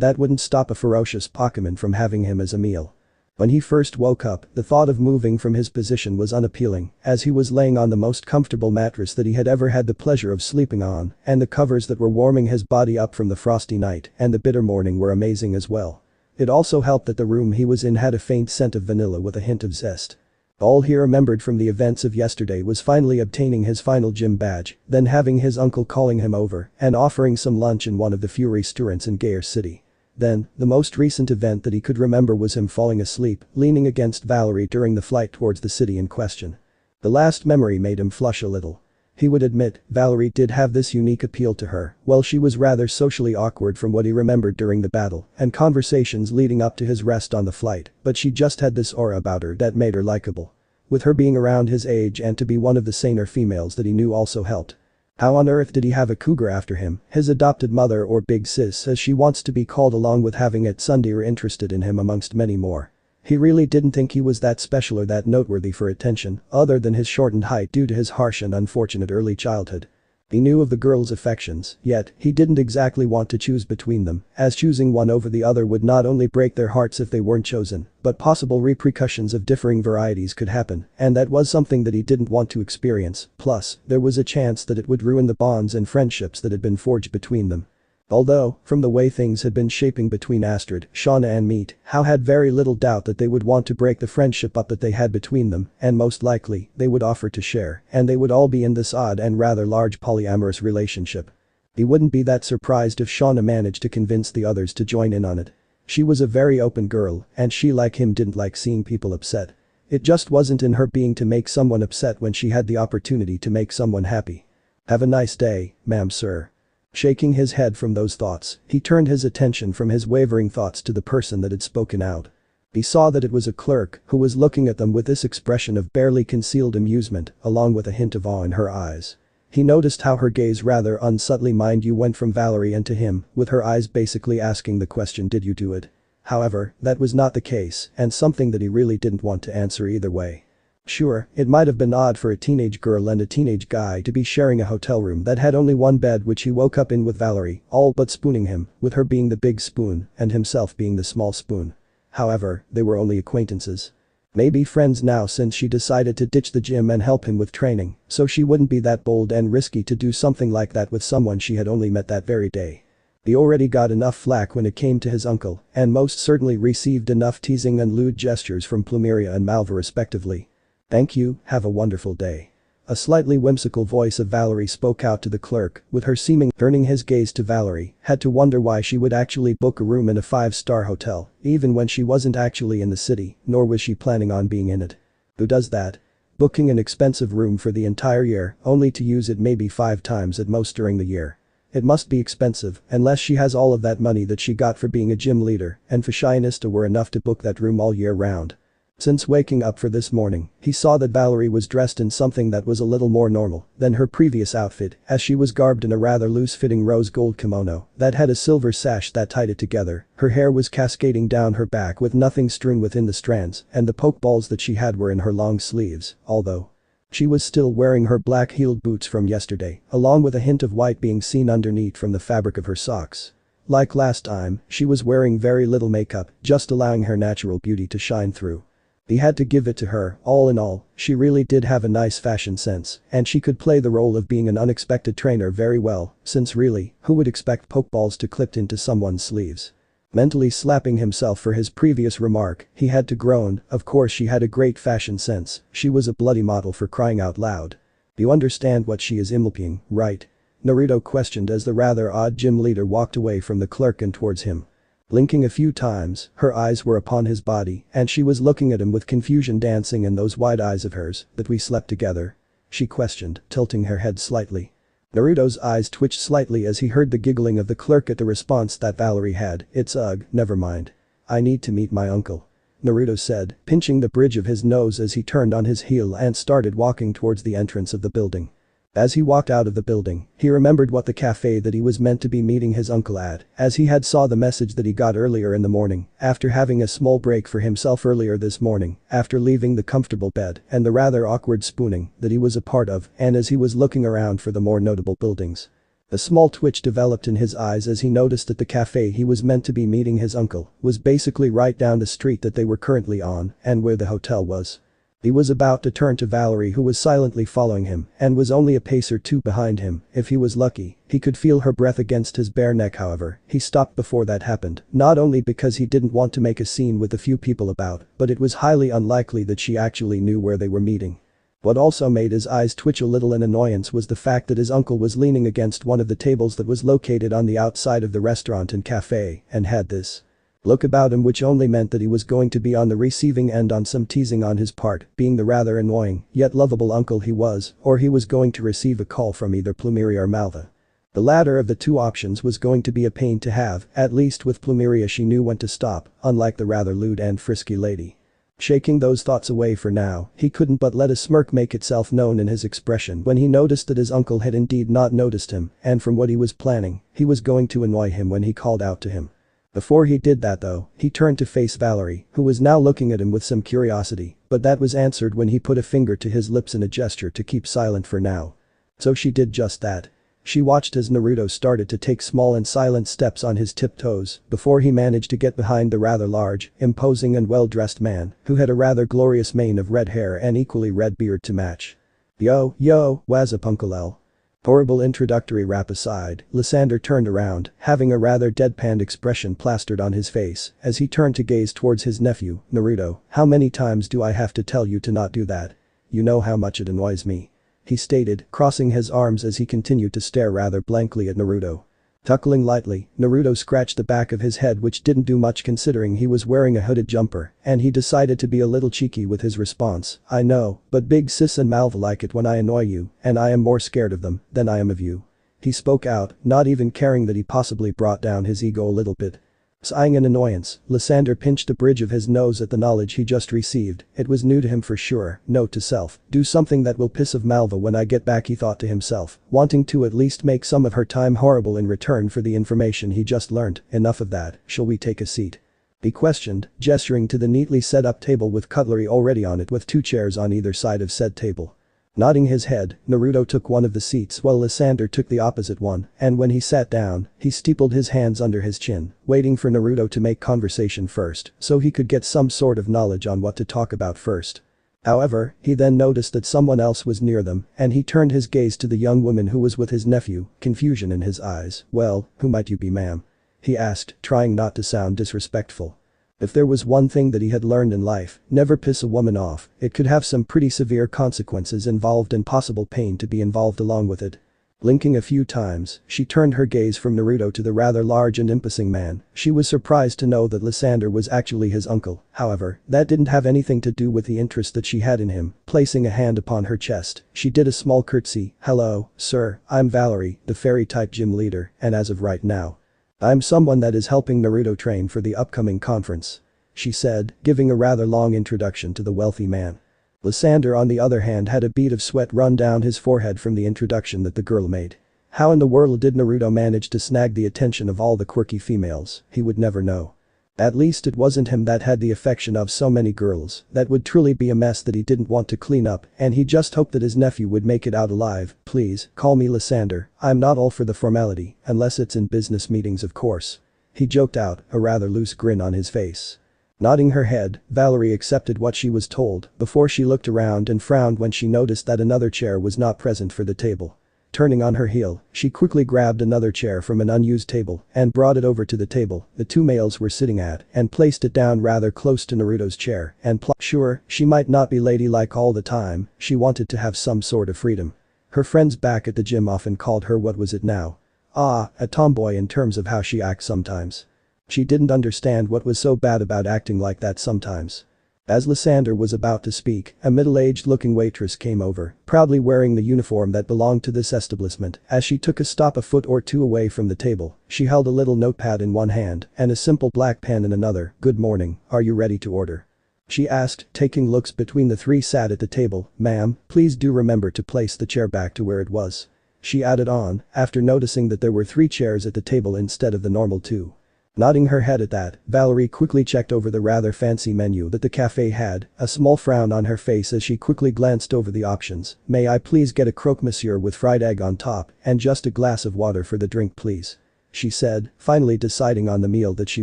that wouldn't stop a ferocious Pokémon from having him as a meal. When he first woke up, the thought of moving from his position was unappealing, as he was laying on the most comfortable mattress that he had ever had the pleasure of sleeping on, and the covers that were warming his body up from the frosty night and the bitter morning were amazing as well. It also helped that the room he was in had a faint scent of vanilla with a hint of zest. All he remembered from the events of yesterday was finally obtaining his final gym badge, then having his uncle calling him over and offering some lunch in one of the few restaurants in Gayer City. Then, the most recent event that he could remember was him falling asleep, leaning against Valerie during the flight towards the city in question. The last memory made him flush a little. He would admit, Valerie did have this unique appeal to her, while she was rather socially awkward from what he remembered during the battle and conversations leading up to his rest on the flight, but she just had this aura about her that made her likable. With her being around his age and to be one of the saner females that he knew also helped. How on earth did he have a cougar after him, his adopted mother or big sis as she wants to be called, along with having it Sunday interested in him amongst many more? He really didn't think he was that special or that noteworthy for attention, other than his shortened height due to his harsh and unfortunate early childhood. He knew of the girl's affections, yet he didn't exactly want to choose between them, as choosing one over the other would not only break their hearts if they weren't chosen, but possible repercussions of differing varieties could happen, and that was something that he didn't want to experience, plus, there was a chance that it would ruin the bonds and friendships that had been forged between them. Although, from the way things had been shaping between Astrid, Shauna and Meat, How had very little doubt that they would want to break the friendship up that they had between them, and most likely, they would offer to share, and they would all be in this odd and rather large polyamorous relationship. He wouldn't be that surprised if Shauna managed to convince the others to join in on it. She was a very open girl, and she like him didn't like seeing people upset. It just wasn't in her being to make someone upset when she had the opportunity to make someone happy. Have a nice day, ma'am sir. Shaking his head from those thoughts, he turned his attention from his wavering thoughts to the person that had spoken out. He saw that it was a clerk who was looking at them with this expression of barely concealed amusement, along with a hint of awe in her eyes. He noticed how her gaze rather unsubtly mind you went from Valerie and to him, with her eyes basically asking the question, did you do it? However, that was not the case, and something that he really didn't want to answer either way. Sure, it might have been odd for a teenage girl and a teenage guy to be sharing a hotel room that had only one bed, which he woke up in with Valerie, all but spooning him, with her being the big spoon and himself being the small spoon. However, they were only acquaintances. Maybe friends now, since she decided to ditch the gym and help him with training, so she wouldn't be that bold and risky to do something like that with someone she had only met that very day. He already got enough flack when it came to his uncle, and most certainly received enough teasing and lewd gestures from Plumeria and Malva respectively. Thank you, have a wonderful day. A slightly whimsical voice of Valerie spoke out to the clerk, with her seeming, turning his gaze to Valerie, had to wonder why she would actually book a room in a 5-star hotel, even when she wasn't actually in the city, nor was she planning on being in it. Who does that? Booking an expensive room for the entire year, only to use it maybe 5 times at most during the year. It must be expensive, unless she has all of that money that she got for being a gym leader, and fashionista were enough to book that room all year round. Since waking up for this morning, he saw that Valerie was dressed in something that was a little more normal than her previous outfit, as she was garbed in a rather loose-fitting rose gold kimono that had a silver sash that tied it together, her hair was cascading down her back with nothing strewn within the strands, and the pokeballs that she had were in her long sleeves, although she was still wearing her black-heeled boots from yesterday, along with a hint of white being seen underneath from the fabric of her socks. Like last time, she was wearing very little makeup, just allowing her natural beauty to shine through. He had to give it to her, all in all, she really did have a nice fashion sense, and she could play the role of being an unexpected trainer very well, since really, who would expect pokeballs to clipped into someone's sleeves? Mentally slapping himself for his previous remark, he had to groan, of course she had a great fashion sense, she was a bloody model for crying out loud. You understand what she is implying, right? Naruto questioned as the rather odd gym leader walked away from the clerk and towards him. Blinking a few times, her eyes were upon his body and she was looking at him with confusion dancing in those wide eyes of hers. That we slept together? She questioned, tilting her head slightly. Naruto's eyes twitched slightly as he heard the giggling of the clerk at the response that Valerie had. It's ugh, never mind. I need to meet my uncle. Naruto said, pinching the bridge of his nose as he turned on his heel and started walking towards the entrance of the building. As he walked out of the building, he remembered what the cafe that he was meant to be meeting his uncle at, as he had saw the message that he got earlier in the morning, after having a small break for himself earlier this morning, after leaving the comfortable bed and the rather awkward spooning that he was a part of, and as he was looking around for the more notable buildings. A small twitch developed in his eyes as he noticed that the cafe he was meant to be meeting his uncle was basically right down the street that they were currently on and where the hotel was. He was about to turn to Valerie who was silently following him and was only a pace or two behind him. If he was lucky, he could feel her breath against his bare neck. However, he stopped before that happened, not only because he didn't want to make a scene with the few people about, but it was highly unlikely that she actually knew where they were meeting. What also made his eyes twitch a little in annoyance was the fact that his uncle was leaning against one of the tables that was located on the outside of the restaurant and cafe and had this look about him, which only meant that he was going to be on the receiving end on some teasing on his part, being the rather annoying yet lovable uncle he was, or he was going to receive a call from either Plumeria or Malva. The latter of the two options was going to be a pain to have, at least with Plumeria she knew when to stop, unlike the rather lewd and frisky lady. Shaking those thoughts away for now, he couldn't but let a smirk make itself known in his expression when he noticed that his uncle had indeed not noticed him, and from what he was planning, he was going to annoy him when he called out to him. Before he did that though, he turned to face Valerie, who was now looking at him with some curiosity, but that was answered when he put a finger to his lips in a gesture to keep silent for now. So she did just that. She watched as Naruto started to take small and silent steps on his tiptoes before he managed to get behind the rather large, imposing and well-dressed man who had a rather glorious mane of red hair and equally red beard to match. Yo, what's up Uncle L? Horrible introductory rap aside, Lysander turned around, having a rather deadpan expression plastered on his face as he turned to gaze towards his nephew. Naruto, how many times do I have to tell you to not do that? You know how much it annoys me. He stated, crossing his arms as he continued to stare rather blankly at Naruto. Chuckling lightly, Naruto scratched the back of his head, which didn't do much considering he was wearing a hooded jumper, and he decided to be a little cheeky with his response. I know, but Big Sis and Malva like it when I annoy you, and I am more scared of them than I am of you. He spoke out, not even caring that he possibly brought down his ego a little bit. Sighing in annoyance, Lysander pinched the bridge of his nose at the knowledge he just received. It was new to him for sure. Note to self, do something that will piss off Malva when I get back, he thought to himself, wanting to at least make some of her time horrible in return for the information he just learned. Enough of that, shall we take a seat? He questioned, gesturing to the neatly set up table with cutlery already on it with two chairs on either side of said table. Nodding his head, Naruto took one of the seats while Lysander took the opposite one, and when he sat down, he steepled his hands under his chin, waiting for Naruto to make conversation first so he could get some sort of knowledge on what to talk about first. However, he then noticed that someone else was near them, and he turned his gaze to the young woman who was with his nephew, confusion in his eyes. Well, who might you be, ma'am? He asked, trying not to sound disrespectful. If there was one thing that he had learned in life, never piss a woman off, it could have some pretty severe consequences involved and possible pain to be involved along with it. Blinking a few times, she turned her gaze from Naruto to the rather large and imposing man. She was surprised to know that Lysander was actually his uncle, however, that didn't have anything to do with the interest that she had in him. Placing a hand upon her chest, she did a small curtsy. Hello, sir, I'm Valerie, the fairy-type gym leader, and as of right now, I'm someone that is helping Naruto train for the upcoming conference, she said, giving a rather long introduction to the wealthy man. Lysander on the other hand had a bead of sweat run down his forehead from the introduction that the girl made. How in the world did Naruto manage to snag the attention of all the quirky females? He would never know. At least it wasn't him that had the affection of so many girls. That would truly be a mess that he didn't want to clean up, and he just hoped that his nephew would make it out alive. Please, call me Lysander, I'm not all for the formality, unless it's in business meetings of course. He joked out, a rather loose grin on his face. Nodding her head, Valerie accepted what she was told before she looked around and frowned when she noticed that another chair was not present for the table. Turning on her heel, she quickly grabbed another chair from an unused table and brought it over to the table the two males were sitting at and placed it down rather close to Naruto's chair and Sure, she might not be ladylike all the time, she wanted to have some sort of freedom. Her friends back at the gym often called her what was it now? A tomboy in terms of how she acts sometimes. She didn't understand what was so bad about acting like that sometimes. As Lysander was about to speak, a middle-aged looking waitress came over, proudly wearing the uniform that belonged to this establishment. As she took a stop a foot or two away from the table, she held a little notepad in one hand and a simple black pen in another. "Good morning, are you ready to order?" she asked, taking looks between the three sat at the table. "Ma'am, please do remember to place the chair back to where it was," she added on, after noticing that there were 3 chairs at the table instead of the normal 2. Nodding her head at that, Valerie quickly checked over the rather fancy menu that the cafe had, a small frown on her face as she quickly glanced over the options. "May I please get a croque monsieur with fried egg on top and just a glass of water for the drink please," she said, finally deciding on the meal that she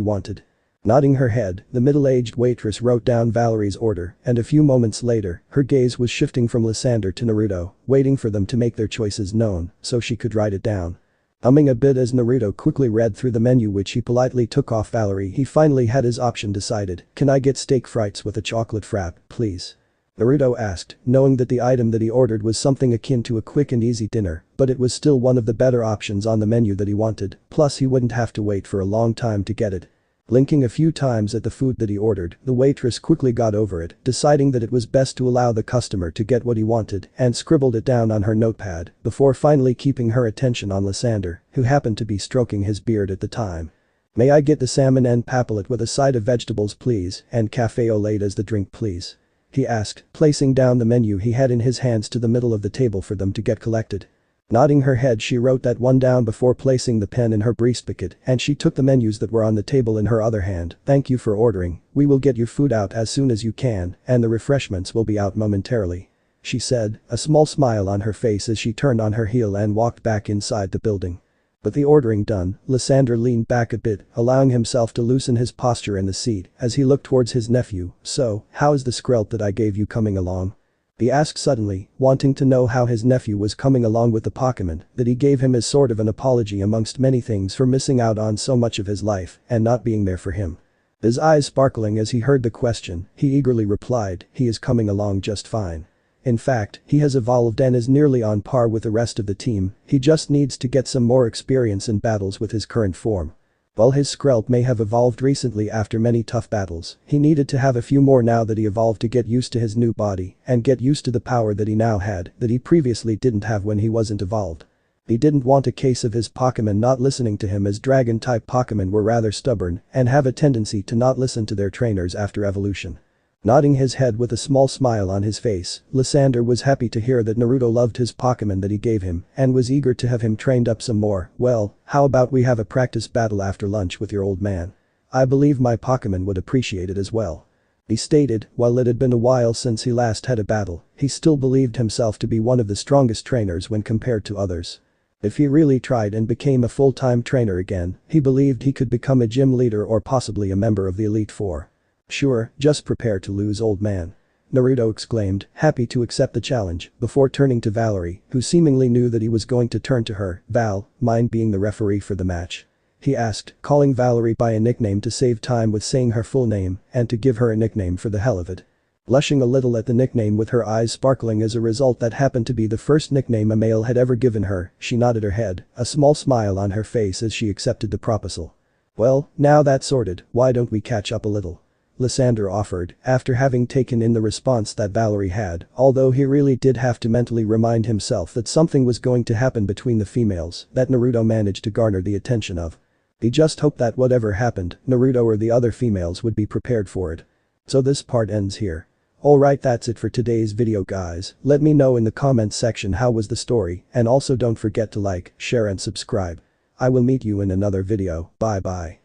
wanted. Nodding her head, the middle-aged waitress wrote down Valerie's order and a few moments later, her gaze was shifting from Lysander to Naruto, waiting for them to make their choices known so she could write it down. Humming a bit as Naruto quickly read through the menu which he politely took off Valerie, he finally had his option decided. "Can I get steak frites with a chocolate frap, please?" Naruto asked, knowing that the item that he ordered was something akin to a quick and easy dinner, but it was still one of the better options on the menu that he wanted, plus he wouldn't have to wait for a long time to get it. Blinking a few times at the food that he ordered, the waitress quickly got over it, deciding that it was best to allow the customer to get what he wanted and scribbled it down on her notepad before finally keeping her attention on Lysander, who happened to be stroking his beard at the time. "May I get the salmon and papillet with a side of vegetables please and cafe au lait as the drink please?" he asked, placing down the menu he had in his hands to the middle of the table for them to get collected. Nodding her head she wrote that one down before placing the pen in her breast pocket and she took the menus that were on the table in her other hand. "Thank you for ordering, we will get your food out as soon as you can and the refreshments will be out momentarily," she said, a small smile on her face as she turned on her heel and walked back inside the building. With the ordering done, Lysander leaned back a bit, allowing himself to loosen his posture in the seat as he looked towards his nephew. "So, how is the skrelt that I gave you coming along?" he asked suddenly, wanting to know how his nephew was coming along with the Pokémon that he gave him as sort of an apology amongst many things for missing out on so much of his life and not being there for him. His eyes sparkling as he heard the question, he eagerly replied, "He is coming along just fine. In fact, he has evolved and is nearly on par with the rest of the team, he just needs to get some more experience in battles with his current form." While his skrelt may have evolved recently after many tough battles, he needed to have a few more now that he evolved to get used to his new body and get used to the power that he now had that he previously didn't have when he wasn't evolved. He didn't want a case of his Pokémon not listening to him as dragon-type Pokémon were rather stubborn and have a tendency to not listen to their trainers after evolution. Nodding his head with a small smile on his face, Lysander was happy to hear that Naruto loved his Pokémon that he gave him and was eager to have him trained up some more. "Well, how about we have a practice battle after lunch with your old man? I believe my Pokémon would appreciate it as well," he stated. While it had been a while since he last had a battle, he still believed himself to be one of the strongest trainers when compared to others. If he really tried and became a full-time trainer again, he believed he could become a gym leader or possibly a member of the Elite Four. "Sure, just prepare to lose, old man," Naruto exclaimed, happy to accept the challenge, before turning to Valerie, who seemingly knew that he was going to turn to her. "Val, mind being the referee for the match?" he asked, calling Valerie by a nickname to save time with saying her full name and to give her a nickname for the hell of it. Blushing a little at the nickname with her eyes sparkling as a result that happened to be the first nickname a male had ever given her, she nodded her head, a small smile on her face as she accepted the proposal. "Well, now that's sorted, why don't we catch up a little?" Lysander offered, after having taken in the response that Valerie had, although he really did have to mentally remind himself that something was going to happen between the females that Naruto managed to garner the attention of. He just hoped that whatever happened, Naruto or the other females would be prepared for it. So this part ends here. Alright, that's it for today's video guys, let me know in the comments section how was the story and also don't forget to like, share and subscribe. I will meet you in another video, bye bye.